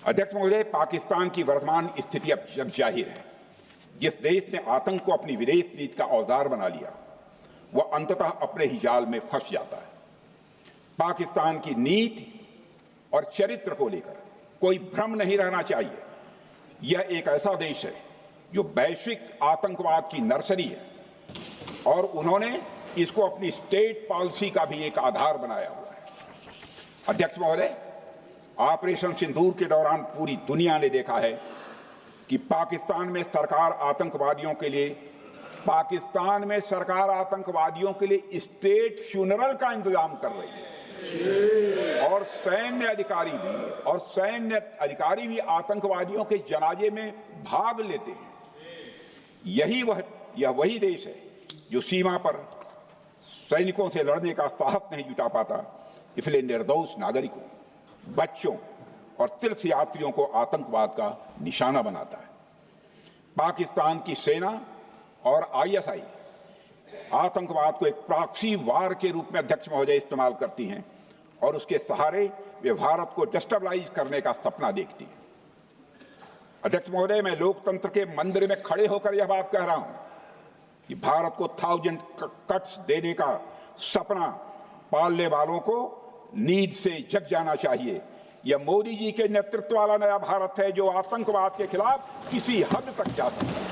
Speaker 1: अध्यक्ष महोदय, पाकिस्तान की वर्तमान स्थिति अब जग जाहिर है। जिस देश ने आतंक को अपनी विदेश नीति का औजार बना लिया, वह अंततः अपने ही जाल में फंस जाता है। पाकिस्तान की नीति और चरित्र को लेकर कोई भ्रम नहीं रहना चाहिए। यह एक ऐसा देश है जो वैश्विक आतंकवाद की नर्सरी है और उन्होंने इसको अपनी स्टेट पॉलिसी का भी एक आधार बनाया हुआ है। अध्यक्ष महोदय, ऑपरेशन सिंदूर के दौरान पूरी दुनिया ने देखा है कि पाकिस्तान में सरकार आतंकवादियों के लिए स्टेट फ्यूनरल का इंतजाम कर रही है और सैन्य अधिकारी भी आतंकवादियों के जनाजे में भाग लेते हैं। यह वही देश है जो सीमा पर सैनिकों से लड़ने का साहस नहीं जुटा पाता, इसलिए निर्दोष नागरिकों, बच्चों और तीर्थ यात्रियों को आतंकवाद का निशाना बनाता है। पाकिस्तान की सेना और आईएसआई आतंकवाद को एक प्रॉक्सी वार के रूप में अध्यक्ष महोदय इस्तेमाल करती हैं और उसके सहारे वे भारत को डिस्टेबलाइज करने का सपना देखती है। अध्यक्ष महोदय, मैं लोकतंत्र के मंदिर में खड़े होकर यह बात कह रहा हूं कि भारत को 1000 कट्स देने का सपना पालने वालों को नींद से जग जाना चाहिए। यह मोदी जी के नेतृत्व वाला नया भारत है जो आतंकवाद के खिलाफ किसी हद तक जा सकता है।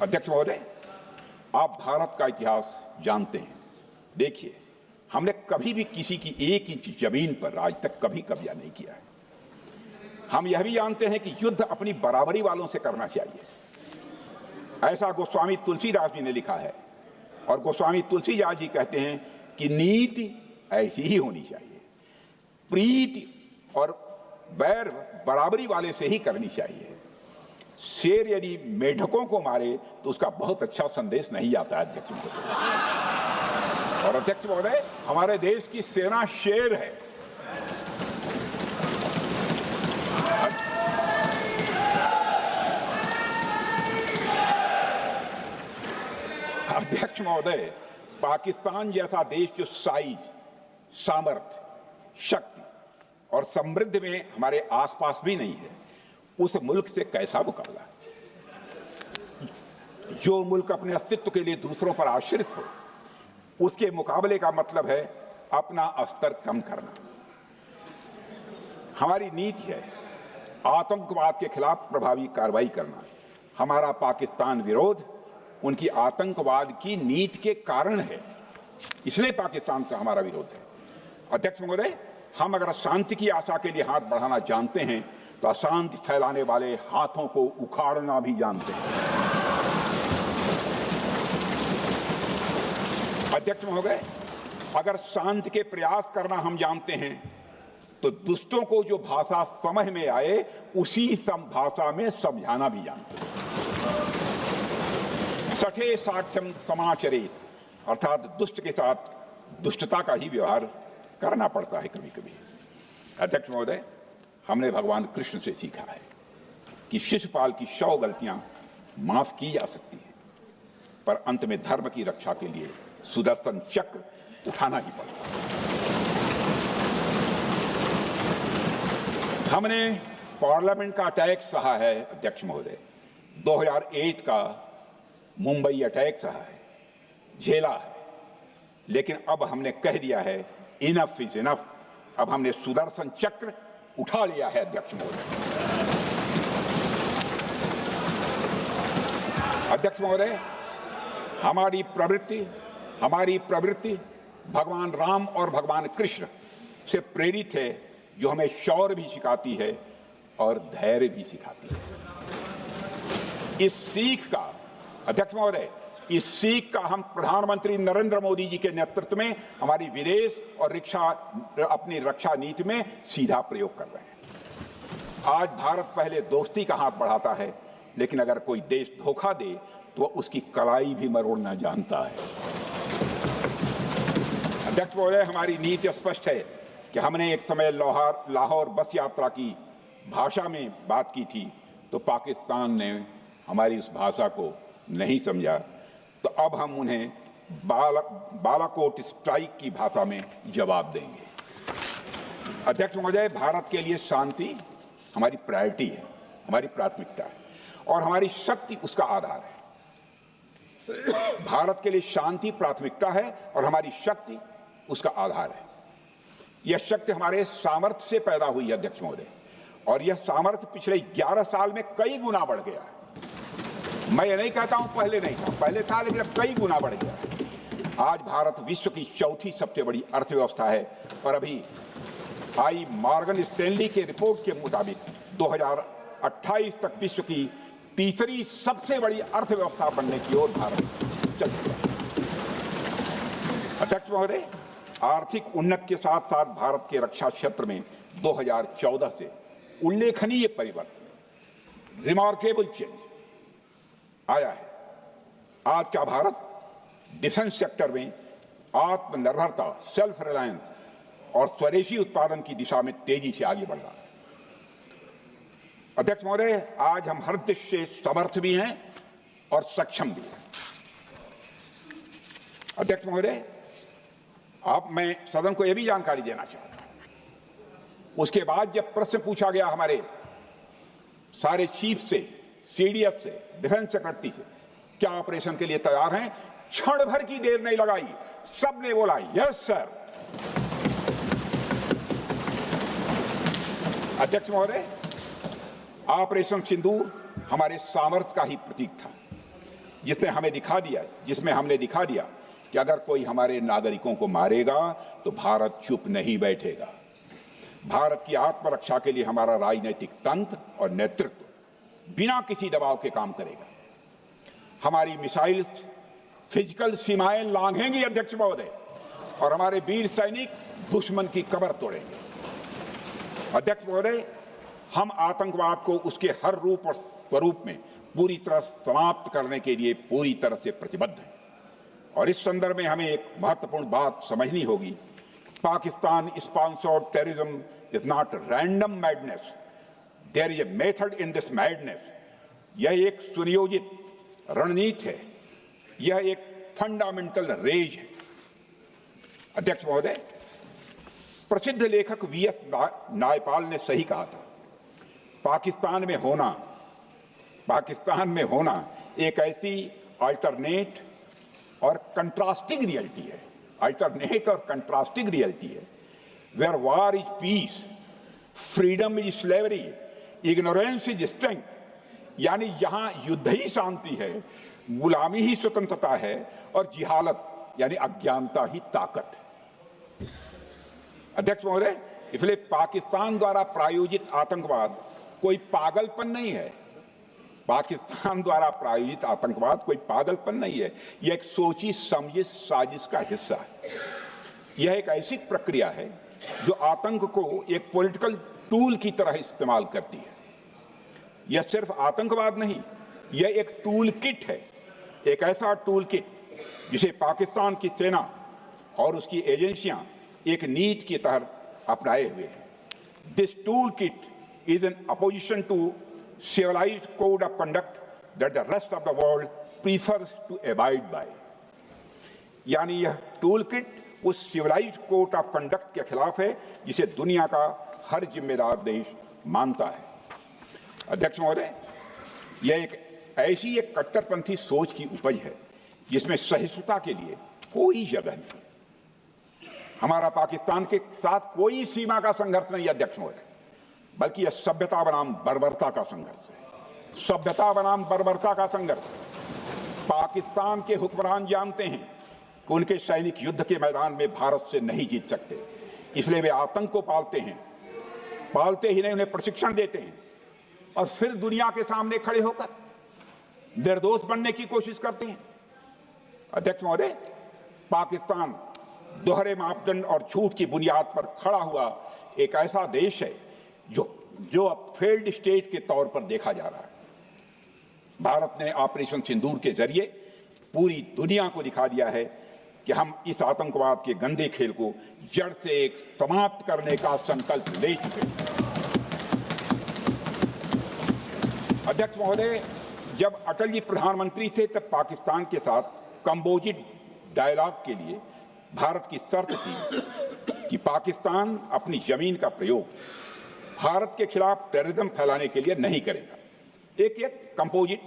Speaker 1: अध्यक्ष महोदय, आप भारत का इतिहास जानते हैं। देखिए, हमने कभी भी किसी की 1 इंच जमीन पर आज तक कभी कब्जा नहीं किया है। हम यह भी जानते हैं कि युद्ध अपनी बराबरी वालों से करना चाहिए। ऐसा गोस्वामी तुलसीदास जी ने लिखा है और गोस्वामी तुलसीदास जी कहते हैं कि नीति ऐसी ही होनी चाहिए, प्रीति और बैर बराबरी वाले से ही करनी चाहिए। शेर यदि मेढकों को मारे तो उसका बहुत अच्छा संदेश नहीं आता है अध्यक्ष महोदय। और अध्यक्ष महोदय, हमारे देश की सेना शेर है। अध्यक्ष महोदय, पाकिस्तान जैसा देश जो साइज, सामर्थ्य, शक्ति और समृद्धि में हमारे आसपास भी नहीं है, उस मुल्क से कैसा मुकाबला? जो मुल्क अपने अस्तित्व के लिए दूसरों पर आश्रित हो, उसके मुकाबले का मतलब है अपना स्तर कम करना। हमारी नीति है आतंकवाद के खिलाफ प्रभावी कार्रवाई करना। हमारा पाकिस्तान विरोध उनकी आतंकवाद की नीति के कारण है, इसलिए पाकिस्तान का हमारा विरोध है। अध्यक्ष महोदय, हम अगर शांति की आशा के लिए हाथ बढ़ाना जानते हैं तो अशांति फैलाने वाले हाथों को उखाड़ना भी जानते हैं। अध्यक्ष महोदय, अगर शांति के प्रयास करना हम जानते हैं तो दुष्टों को जो भाषा समझ में आए उसी भाषा में समझाना भी जानते हैं। सठे साठ्यम समाचरे, अर्थात दुष्ट के साथ दुष्टता का ही व्यवहार करना पड़ता है कभी कभी। अध्यक्ष महोदय, हमने भगवान कृष्ण से सीखा है कि शिशुपाल की 100 गलतियां माफ की जा सकती हैं, पर अंत में धर्म की रक्षा के लिए सुदर्शन चक्र उठाना ही पड़ता। हमने पार्लियामेंट का अटैक सहा है अध्यक्ष महोदय, 2008 का मुंबई अटैक सहा है, झेला है, लेकिन अब हमने कह दिया है इनफ इज इनफ। अब हमने सुदर्शन चक्र उठा लिया है अध्यक्ष महोदय। अध्यक्ष महोदय, हमारी प्रवृत्ति भगवान राम और भगवान कृष्ण से प्रेरित है, जो हमें शौर्य भी सिखाती है और धैर्य भी सिखाती है। इस सीख का अध्यक्ष महोदय, इस सीख का हम प्रधानमंत्री नरेंद्र मोदी जी के नेतृत्व में हमारी विदेश और अपनी रक्षा नीति में सीधा प्रयोग कर रहे हैं। आज भारत पहले दोस्ती का हाथ बढ़ाता है, लेकिन अगर कोई देश धोखा दे तो उसकी कलाई भी मरोड़ना जानता है। अध्यक्ष महोदय, हमारी नीति स्पष्ट है कि हमने एक समय लाहौर बस यात्रा की भाषा में बात की थी, तो पाकिस्तान ने हमारी उस भाषा को नहीं समझा, तो अब हम उन्हें बालाकोट स्ट्राइक की भाषा में जवाब देंगे। अध्यक्ष महोदय, भारत के लिए शांति हमारी प्रायोरिटी है, हमारी प्राथमिकता है और हमारी शक्ति उसका आधार है। भारत के लिए शांति प्राथमिकता है और हमारी शक्ति उसका आधार है। यह शक्ति हमारे सामर्थ्य से पैदा हुई है अध्यक्ष महोदय, और यह सामर्थ्य पिछले 11 साल में कई गुना बढ़ गया है। मैं ये नहीं कहता हूं पहले नहीं था, पहले था, लेकिन अब कई गुना बढ़ गया है। आज भारत विश्व की चौथी सबसे बड़ी अर्थव्यवस्था है और अभी आई मॉर्गन स्टैनली के रिपोर्ट के मुताबिक 2028 तक विश्व की तीसरी सबसे बड़ी अर्थव्यवस्था बनने की ओर भारत चल रहा है। अध्यक्ष महोदय, आर्थिक उन्नति के साथ साथ भारत के रक्षा क्षेत्र में 2014 से उल्लेखनीय परिवर्तन, रिमार्केबल चेंज आया है। आज का भारत डिफेंस सेक्टर में आत्मनिर्भरता, सेल्फ रिलायंस और स्वदेशी उत्पादन की दिशा में तेजी से आगे बढ़ रहा है। अध्यक्ष महोदय, आज हम हर दृष्टि से समर्थ भी हैं और सक्षम भी हैं। अध्यक्ष महोदय, मैं सदन को यह भी जानकारी देना चाहता हूं, उसके बाद जब प्रश्न पूछा गया हमारे सारे चीफ से, सीडीएस से, डिफेंस सेक्रेटरी से, क्या ऑपरेशन के लिए तैयार हैं, क्षण भर की देर नहीं लगाई, सबने बोला यस सर। अध्यक्ष महोदय, ऑपरेशन सिंदूर हमारे सामर्थ्य का ही प्रतीक था, जिसमें हमने दिखा दिया कि अगर कोई हमारे नागरिकों को मारेगा तो भारत चुप नहीं बैठेगा। भारत की आत्मरक्षा के लिए हमारा राजनीतिक तंत्र और नेतृत्व बिना किसी दबाव के काम करेगा। हमारी मिसाइल फिजिकल सीमाएं लांघेंगी अध्यक्ष महोदय, और हमारे वीर सैनिक दुश्मन की कमर तोड़ेंगे। अध्यक्ष महोदय, हम आतंकवाद को उसके हर रूप और स्वरूप में पूरी तरह समाप्त करने के लिए पूरी तरह से प्रतिबद्ध हैं, और इस संदर्भ में हमें एक महत्वपूर्ण बात समझनी होगी। Pakistan sponsored terrorism is not random madness, there is a method in this madness. यह एक सुनियोजित रणनीति है, यह एक फंडामेंटल रेज है। अध्यक्ष महोदय, प्रसिद्ध लेखक वीएस नायपाल ने सही कहा था, पाकिस्तान में होना एक ऐसी अल्टरनेट और कंट्रास्टिंग रियलिटी है, where war is peace, freedom is slavery, ignorance is strength, यानी यहां युद्ध ही शांति है, गुलामी ही स्वतंत्रता है और जिहालत यानी अज्ञानता ही ताकत है। अध्यक्ष महोदय, इसलिए पाकिस्तान द्वारा प्रायोजित आतंकवाद कोई पागलपन नहीं है। पाकिस्तान द्वारा प्रायोजित आतंकवाद कोई पागलपन नहीं है, यह एक सोची समझी साजिश का हिस्सा है। यह एक ऐसी प्रक्रिया है जो आतंक को एक पॉलिटिकल टूल की तरह इस्तेमाल करती है। यह सिर्फ आतंकवाद नहीं, यह एक टूल किट है, एक ऐसा टूल किट जिसे पाकिस्तान की सेना और उसकी एजेंसियां एक नीति के तहत अपनाए हुए हैं। This tool kit is in opposition to civilized code of conduct that the rest of the world prefers to abide by. यानी यह टूल किट उस सिविलाइज्ड कोड ऑफ कंडक्ट के खिलाफ है जिसे दुनिया का हर जिम्मेदार देश मानता है। अध्यक्ष महोदय, यह एक कट्टरपंथी सोच की उपज है जिसमें सहिष्णुता के लिए कोई जगह नहीं। हमारा पाकिस्तान के साथ कोई सीमा का संघर्ष नहीं है अध्यक्ष महोदय, बल्कि यह सभ्यता बनाम बर्बरता का संघर्ष है। पाकिस्तान के हुक्मरान जानते हैं कि उनके सैनिक युद्ध के मैदान में भारत से नहीं जीत सकते, इसलिए वे आतंक को पालते ही नहीं, उन्हें प्रशिक्षण देते हैं और फिर दुनिया के सामने खड़े होकर निर्दोष बनने की कोशिश करते हैं। अध्यक्ष महोदय, पाकिस्तान दोहरे मापदंड और झूठ की बुनियाद पर खड़ा हुआ एक ऐसा देश है जो अब फेल्ड स्टेट के तौर पर देखा जा रहा है। भारत ने ऑपरेशन सिंदूर के जरिए पूरी दुनिया को दिखा दिया है कि हम इस आतंकवाद के गंदे खेल को जड़ से समाप्त करने का संकल्प ले चुके हैं। अध्यक्ष महोदय, जब अटल जी प्रधानमंत्री थे तब पाकिस्तान के साथ कंबोजिट डायलॉग के लिए भारत की शर्त थी कि पाकिस्तान अपनी जमीन का प्रयोग भारत के खिलाफ टेररिज्म फैलाने के लिए नहीं करेगा। एक कंपोजिट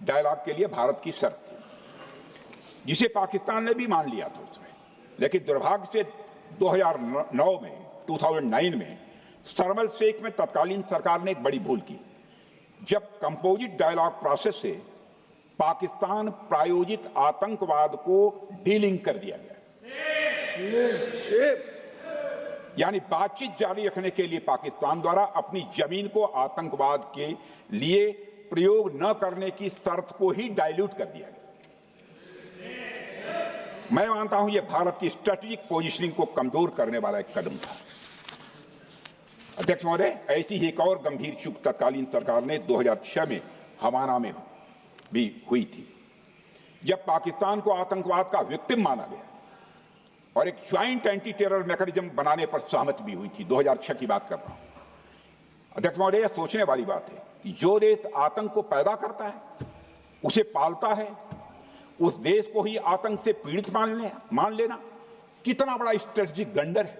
Speaker 1: डायलॉग के लिए भारत की शर्त थी, जिसे पाकिस्तान ने भी मान लिया था उसमें। लेकिन दुर्भाग्य से 2009 में शर्म एल शेख में तत्कालीन सरकार ने एक बड़ी भूल की, जब कंपोजिट डायलॉग प्रोसेस से पाकिस्तान प्रायोजित आतंकवाद को डीलिंक कर दिया गया। यानी बातचीत जारी रखने के लिए पाकिस्तान द्वारा अपनी जमीन को आतंकवाद के लिए प्रयोग न करने की शर्त को ही डाइल्यूट कर दिया गया। मैं मानता हूं यह भारत की स्ट्रेटेजिक पोजीशनिंग को कमजोर करने वाला एक कदम था। अध्यक्ष महोदय, ऐसी ही एक और गंभीर चूक तत्कालीन सरकार ने 2006 में हवाना में भी हुई थी, जब पाकिस्तान को आतंकवाद का विक्टिम माना गया और एक ज्वाइंट एंटी टेरर मैकेनिज्म बनाने पर सहमति भी हुई थी। 2006 की बात कर रहा हूं। अध्यक्ष महोदय, यह सोचने वाली बात है कि जो देश आतंक को पैदा करता है, उसे पालता है, उस देश को ही आतंक से पीड़ित मान लेना कितना बड़ा स्ट्रेटेजिक ब्लंडर है।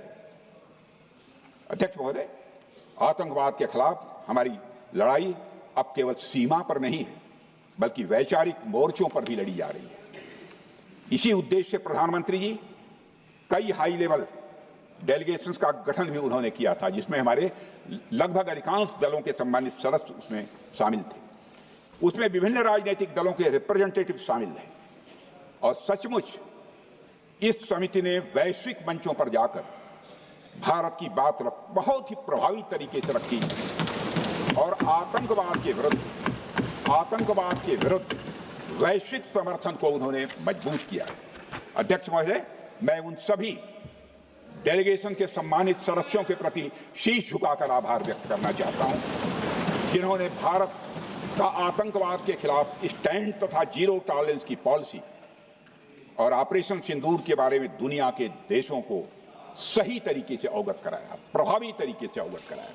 Speaker 1: अध्यक्ष महोदय, आतंकवाद के खिलाफ हमारी लड़ाई अब केवल सीमा पर नहीं है, बल्कि वैचारिक मोर्चों पर भी लड़ी जा रही है। इसी उद्देश्य से प्रधानमंत्री जी कई हाई लेवल डेलीगेशंस का गठन भी उन्होंने किया था, जिसमें हमारे लगभग अधिकांश दलों के सम्मानित सदस्य उसमें शामिल थे। उसमें विभिन्न राजनीतिक दलों के रिप्रेजेंटेटिव शामिल थे और सचमुच इस समिति ने वैश्विक मंचों पर जाकर भारत की बात बहुत ही प्रभावी तरीके से रखी और आतंकवाद के विरुद्ध वैश्विक समर्थन को उन्होंने मजबूत किया। अध्यक्ष महोदय, मैं उन सभी डेलीगेशन के सम्मानित सदस्यों के प्रति शीश झुकाकर आभार व्यक्त करना चाहता हूं, जिन्होंने भारत का आतंकवाद के खिलाफ स्टैंड तथा जीरो टॉलरेंस की पॉलिसी और ऑपरेशन सिंदूर के बारे में दुनिया के देशों को सही तरीके से अवगत कराया, प्रभावी तरीके से अवगत कराया।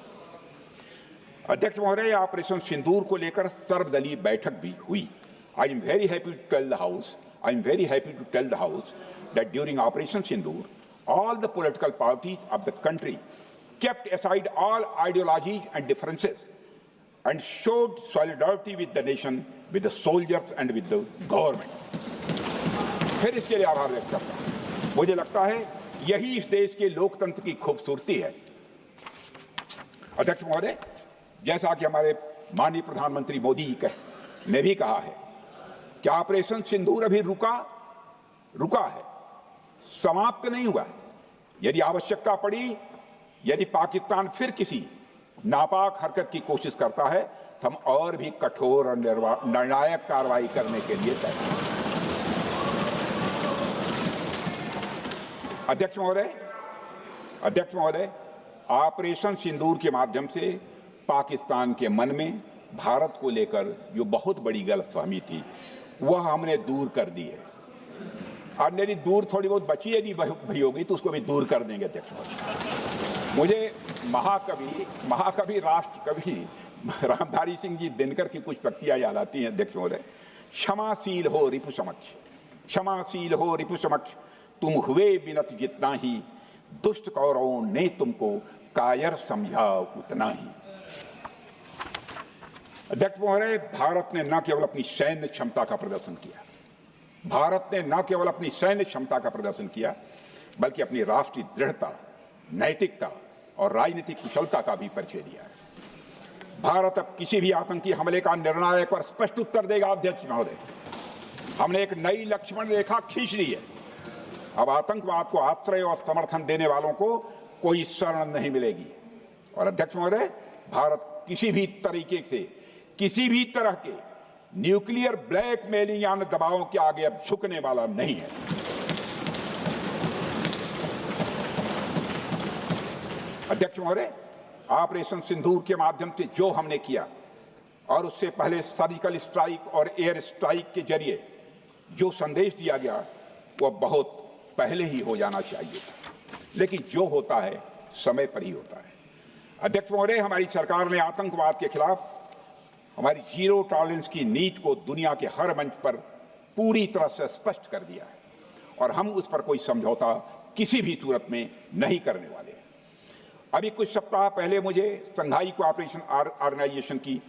Speaker 1: अध्यक्ष महोदय, ऑपरेशन सिंदूर को लेकर सर्वदलीय बैठक भी हुई। I am very happy to tell the house that during Operation Sindoor, all the political parties of the country kept aside all ideologies and differences and showed solidarity with the nation, with the soldiers and with the government. फिर इसके लिए आभार व्यक्त करता हूं। मुझे लगता है यही इस देश के लोकतंत्र की खूबसूरती है। अध्यक्ष महोदय, जैसा कि हमारे माननीय प्रधानमंत्री मोदी जी ने भी कहा है कि ऑपरेशन सिंदूर अभी रुका है, समाप्त नहीं हुआ है। यदि आवश्यकता पड़ी, यदि पाकिस्तान फिर किसी नापाक हरकत की कोशिश करता है तो हम और भी कठोर और निर्णायक कार्रवाई करने के लिए तैयार हैं। अध्यक्ष महोदय, ऑपरेशन सिंदूर के माध्यम से पाकिस्तान के मन में भारत को लेकर जो बहुत बड़ी गलतफहमी थी वह हमने दूर कर दी है। और मेरी दूर थोड़ी बहुत बची यदि भई होगी तो उसको भी दूर कर देंगे। अध्यक्ष महोदय, मुझे महाकवि राष्ट्रकवि रामधारी सिंह जी दिनकर की कुछ पंक्तियां याद आती हैं। अध्यक्ष महोदय, क्षमाशील हो रिपु समक्ष, तुम हुए विनत जितना ही, दुष्ट कौरवों ने तुमको कायर समझा उतना ही। अध्यक्ष महोदय, भारत ने न केवल अपनी सैन्य क्षमता का प्रदर्शन किया, बल्कि अपनी राष्ट्रीय दृढ़ता, नैतिकता और राजनीतिक कुशलता का भी परिचय दिया है। भारत अब किसी भी आतंकी हमले का निर्णायक और स्पष्ट उत्तर देगा। अध्यक्ष महोदय, हमने एक नई लक्ष्मण रेखा खींच ली है। अब आतंकवाद को आश्रय और समर्थन देने वालों को कोई शरण नहीं मिलेगी। और अध्यक्ष महोदय, भारत किसी भी तरह के न्यूक्लियर ब्लैकमेलिंग या दबावों के आगे अब झुकने वाला नहीं है। अध्यक्ष महोदय, ऑपरेशन सिंदूर के माध्यम से जो हमने किया और उससे पहले सर्जिकल स्ट्राइक और एयर स्ट्राइक के जरिए जो संदेश दिया गया वह बहुत पहले ही हो जाना चाहिए, लेकिन जो होता है समय पर ही होता है। अध्यक्ष महोदय, हमारी सरकार ने आतंकवाद के खिलाफ हमारी जीरो टॉलरेंस की नीति को दुनिया के हर मंच पर पूरी तरह से स्पष्ट कर दिया है और हम उस पर कोई समझौता किसी भी सूरत में नहीं करने वाले। अभी कुछ सप्ताह पहले मुझे शंघाई कोऑपरेशन ऑर्गेनाइजेशन की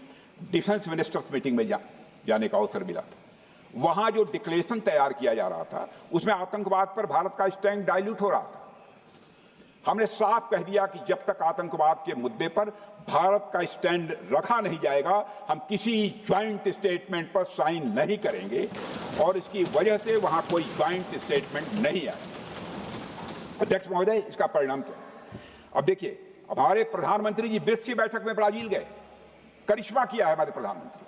Speaker 1: डिफेंस मिनिस्टर्स मीटिंग में जाने का अवसर मिला था। वहां जो डिक्लेरेशन तैयार किया जा रहा था उसमें आतंकवाद पर भारत का स्टैंड डाइल्यूट हो रहा था। हमने साफ कह दिया कि जब तक आतंकवाद के मुद्दे पर भारत का स्टैंड रखा नहीं जाएगा, हम किसी ज्वाइंट स्टेटमेंट पर साइन नहीं करेंगे और इसकी वजह से वहां कोई ज्वाइंट स्टेटमेंट नहीं आए। अध्यक्ष महोदय, इसका परिणाम क्या? अब देखिए, हमारे प्रधानमंत्री जी ब्रिक्स की बैठक में ब्राजील गए, करिश्मा किया है हमारे प्रधानमंत्री।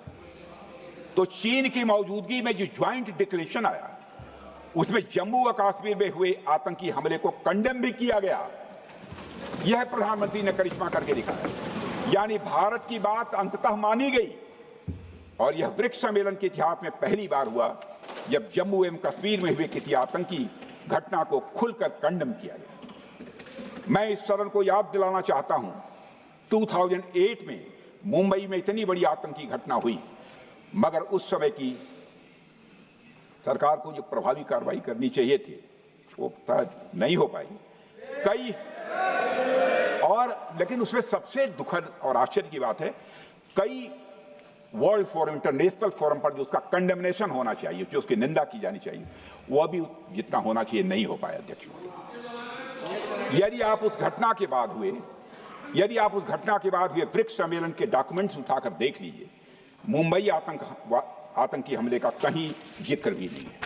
Speaker 1: तो चीन की मौजूदगी में जो ज्वाइंट डिक्लेरेशन आया उसमें जम्मू और कश्मीर में हुए आतंकी हमले को कंडेम भी किया गया। यह प्रधानमंत्री ने करिश्मा करके दिखाया, यानी भारत की बात अंततः मानी गई। और यह ब्रिक्स सम्मेलन के इतिहास में पहली बार हुआ जब जम्मू एवं कश्मीर में हुए किसी आतंकी घटना को खुलकर कंडेम किया गया। मैं इस सदन को याद दिलाना चाहता हूं, 2008 में मुंबई में इतनी बड़ी आतंकी घटना हुई, मगर उस समय की सरकार को जो प्रभावी कार्रवाई करनी चाहिए थी वो नहीं हो पाई। लेकिन उसमें सबसे दुखद और आश्चर्य की बात है, कई वर्ल्ड फोरम, इंटरनेशनल फोरम पर जो उसका कंडेमनेशन होना चाहिए, जो उसकी निंदा की जानी चाहिए, वह भी जितना होना चाहिए नहीं हो पाया। अध्यक्ष, यदि आप उस घटना के बाद हुए ब्रिक्स सम्मेलन के डॉक्यूमेंट्स उठाकर देख लीजिए, मुंबई आतंकी हमले का कहीं जिक्र भी नहीं है।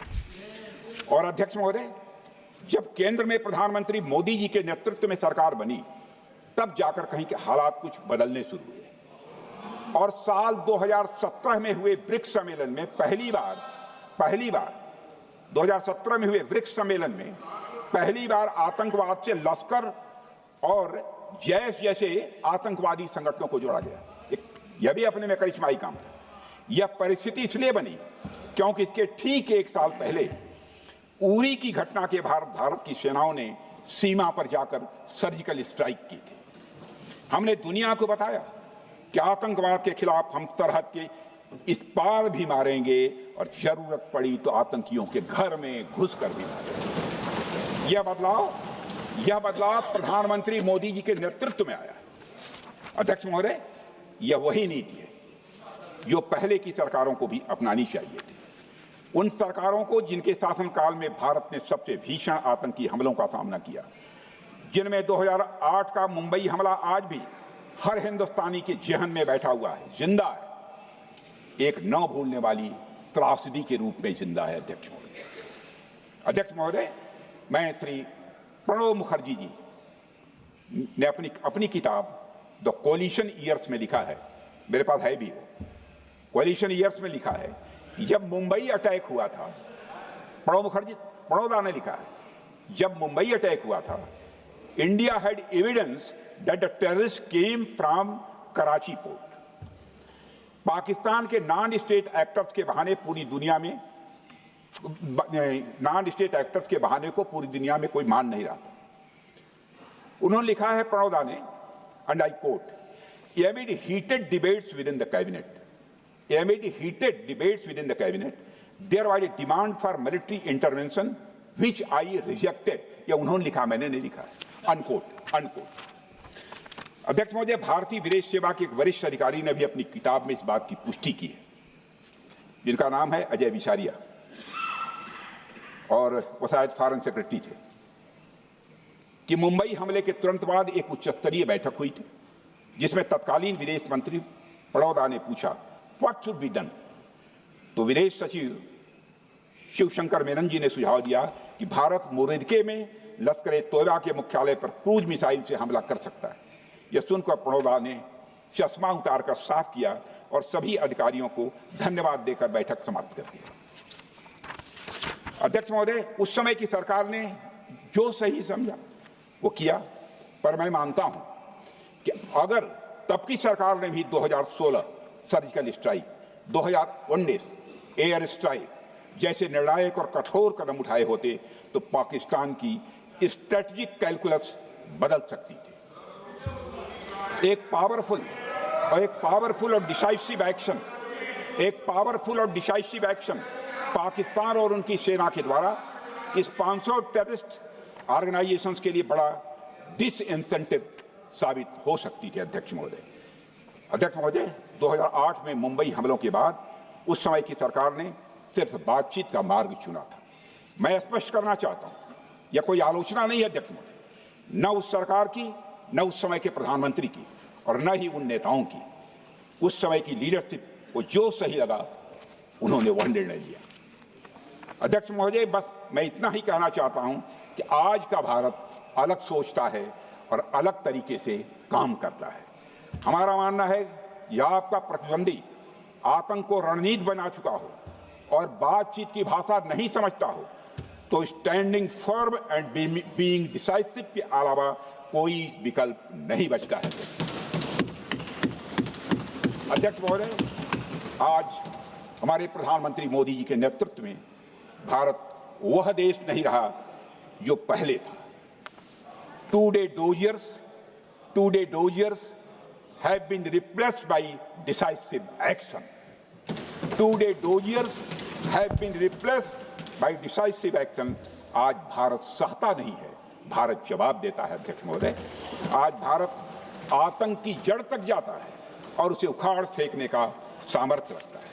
Speaker 1: और अध्यक्ष महोदय, जब केंद्र में प्रधानमंत्री मोदी जी के नेतृत्व में सरकार बनी तब जाकर कहीं के हालात कुछ बदलने शुरू हुए और साल 2017 में हुए ब्रिक्स सम्मेलन में पहली बार 2017 में हुए ब्रिक्स सम्मेलन में पहली बार आतंकवाद से लश्कर और जैश जैसे आतंकवादी संगठनों को जोड़ा गया। यह भी अपने में करिश्माई काम था। यह परिस्थिति इसलिए बनी क्योंकि इसके ठीक एक साल पहले उरी की घटना के भारत की सेनाओं ने सीमा पर जाकर सर्जिकल स्ट्राइक की थी। हमने दुनिया को बताया कि आतंकवाद के खिलाफ हम सरहद के इस पार भी मारेंगे और जरूरत पड़ी तो आतंकियों के घर में घुसकर भी मारेंगे। यह बदलाव यह बदलाव प्रधानमंत्री मोदी जी के नेतृत्व में आया है। अध्यक्ष महोदय, यह वही नीति है जो पहले की सरकारों को भी अपनानी चाहिए थी। उन सरकारों को जिनके शासनकाल में भारत ने सबसे भीषण आतंकी हमलों का सामना किया, जिनमें 2008 का मुंबई हमला आज भी हर हिंदुस्तानी के जेहन में बैठा हुआ है, जिंदा है, एक न भूलने वाली त्रासदी के रूप में जिंदा है। अध्यक्ष महोदय, मैं श्री प्रणब मुखर्जी जी ने अपनी किताब द कोलिशन ईयर्स में लिखा है, मेरे पास है भी वो, कोलिशन ईयर्स में लिखा है कि जब मुंबई अटैक हुआ था, प्रणोदा ने लिखा है, जब मुंबई अटैक हुआ था, India had evidence that the terrorist came from Karachi port. Pakistan के नॉन स्टेट एक्टर्स के बहाने पूरी दुनिया में को पूरी दुनिया में कोई मान नहीं रहा था। उन्होंने लिखा है प्रणोदा ने, and I quote, amid heated debates within the cabinet, there was a demand for military intervention which I rejected. यह उन्होंने लिखा, मैंने नहीं लिखा है, अनकोट। अध्यक्ष महोदय, भारतीय विदेश सेवा के एक वरिष्ठ अधिकारी ने भी अपनी किताब में इस बात की पुष्टि की है, जिनका नाम है अजय बिसारिया, और वो शायद फॉरेन सेक्रेटरी थे, कि मुंबई हमले के तुरंत बाद एक उच्च स्तरीय बैठक हुई थी जिसमें तत्कालीन विदेश मंत्री प्रणोदा ने पूछा व्हाट शुड बी डन। तो विदेश सचिव शिवशंकर मेनन जी ने सुझाव दिया कि भारत मोरदके में लश्कर ए तोयबा के मुख्यालय पर क्रूज मिसाइल से हमला कर सकता है। यह सुनकर प्रणोदा ने चश्मा उतारकर साफ किया और सभी अधिकारियों को धन्यवाद देकर बैठक समाप्त कर दिया। अध्यक्ष महोदय, उस समय की सरकार ने जो सही समझा वो किया, पर मैं मानता हूं कि अगर तब की सरकार ने भी 2016 सर्जिकल स्ट्राइक, 2019 एयर स्ट्राइक जैसे निर्णायक और कठोर कदम उठाए होते तो पाकिस्तान की स्ट्रेटजिक कैलकुलस बदल सकती थी। एक पावरफुल और डिसाइसिव एक्शन पाकिस्तान और उनकी सेना के द्वारा इस 500 टेररिस्ट ऑर्गेनाइजेशंस के लिए बड़ा डिसइंसेंटिव साबित हो सकती थी। अध्यक्ष महोदय, 2008 में मुंबई हमलों के बाद उस समय की सरकार ने सिर्फ बातचीत का मार्ग चुना था। मैं स्पष्ट करना चाहता हूं, यह कोई आलोचना नहीं है अध्यक्ष महोदय, न उस सरकार की, न उस समय के प्रधानमंत्री की, और न ही उन नेताओं की। उस समय की लीडरशिप को जो सही लगा उन्होंने वह निर्णय लिया। अध्यक्ष महोदय, बस मैं इतना ही कहना चाहता हूं कि आज का भारत अलग सोचता है और अलग तरीके से काम करता है। हमारा मानना है यह आपका प्रतिद्वंदी आतंक को रणनीति बना चुका हो और बातचीत की भाषा नहीं समझता हो तो standing firm and being decisive के अलावा कोई विकल्प नहीं बचता है। अध्यक्ष महोदय, आज हमारे प्रधानमंत्री मोदी जी के नेतृत्व में भारत वह देश नहीं रहा जो पहले था। Two-day doziers have been replaced by decisive action. Two-day doziers have been replaced by decisive action. आज भारत सहता नहीं है, भारत जवाब देता है। अध्यक्ष महोदय, आज भारत आतंक की जड़ तक जाता है और उसे उखाड़ फेंकने का सामर्थ्य रखता है।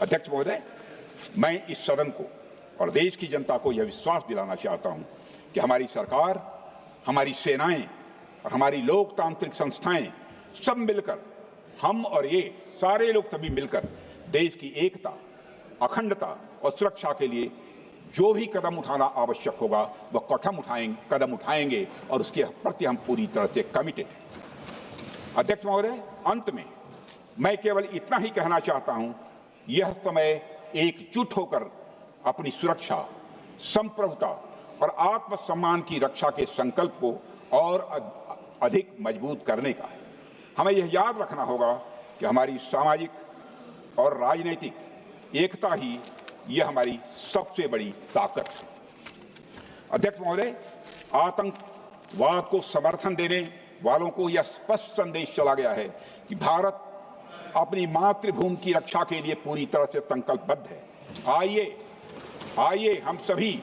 Speaker 1: अध्यक्ष महोदय, मैं इस सदन को और देश की जनता को यह विश्वास दिलाना चाहता हूं कि हमारी सरकार, हमारी सेनाएं और हमारी लोकतांत्रिक संस्थाएं सब मिलकर, हम और ये सारे लोग सभी मिलकर देश की एकता, अखंडता और सुरक्षा के लिए जो भी कदम उठाना आवश्यक होगा वह कदम उठाएंगे और उसके प्रति हम पूरी तरह से कमिटेड हैं। अध्यक्ष महोदय, अंत में मैं केवल इतना ही कहना चाहता हूं, यह समय एकजुट होकर अपनी सुरक्षा, संप्रभुता और आत्मसम्मान की रक्षा के संकल्प को और अधिक मजबूत करने का है। हमें यह याद रखना होगा कि हमारी सामाजिक और राजनीतिक एकता ही यह हमारी सबसे बड़ी ताकत है। अध्यक्ष महोदय, आतंकवाद को समर्थन देने वालों को यह स्पष्ट संदेश चला गया है कि भारत अपनी मातृभूमि की रक्षा के लिए पूरी तरह से संकल्पबद्ध है। आइए हम सभी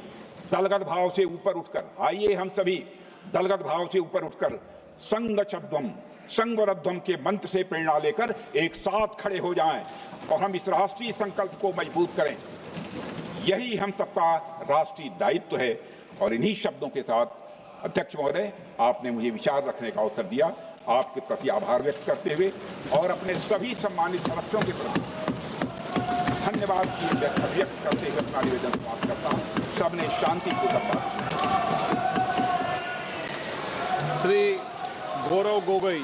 Speaker 1: दलगत भाव से ऊपर उठकर, आइए हम सभी दलगत भाव से ऊपर उठकर संगच्छध्वम संगवरध्वम के मंत्र से प्रेरणा लेकर एक साथ खड़े हो जाएं और हम इस राष्ट्रीय संकल्प को मजबूत करें। यही हम सबका राष्ट्रीय दायित्व है। और इन्हीं शब्दों के साथ अध्यक्ष महोदय, आपने मुझे विचार रखने का अवसर दिया। आपके प्रति आभार व्यक्त करते हुए और अपने सभी सम्मानित सदस्यों के प्रति धन्यवाद की व्यक्त करते हुए अपना निवेदन समाप्त करता हूँ। सबने शांतिपूर्वक बात।
Speaker 2: श्री गौरव गोगोई।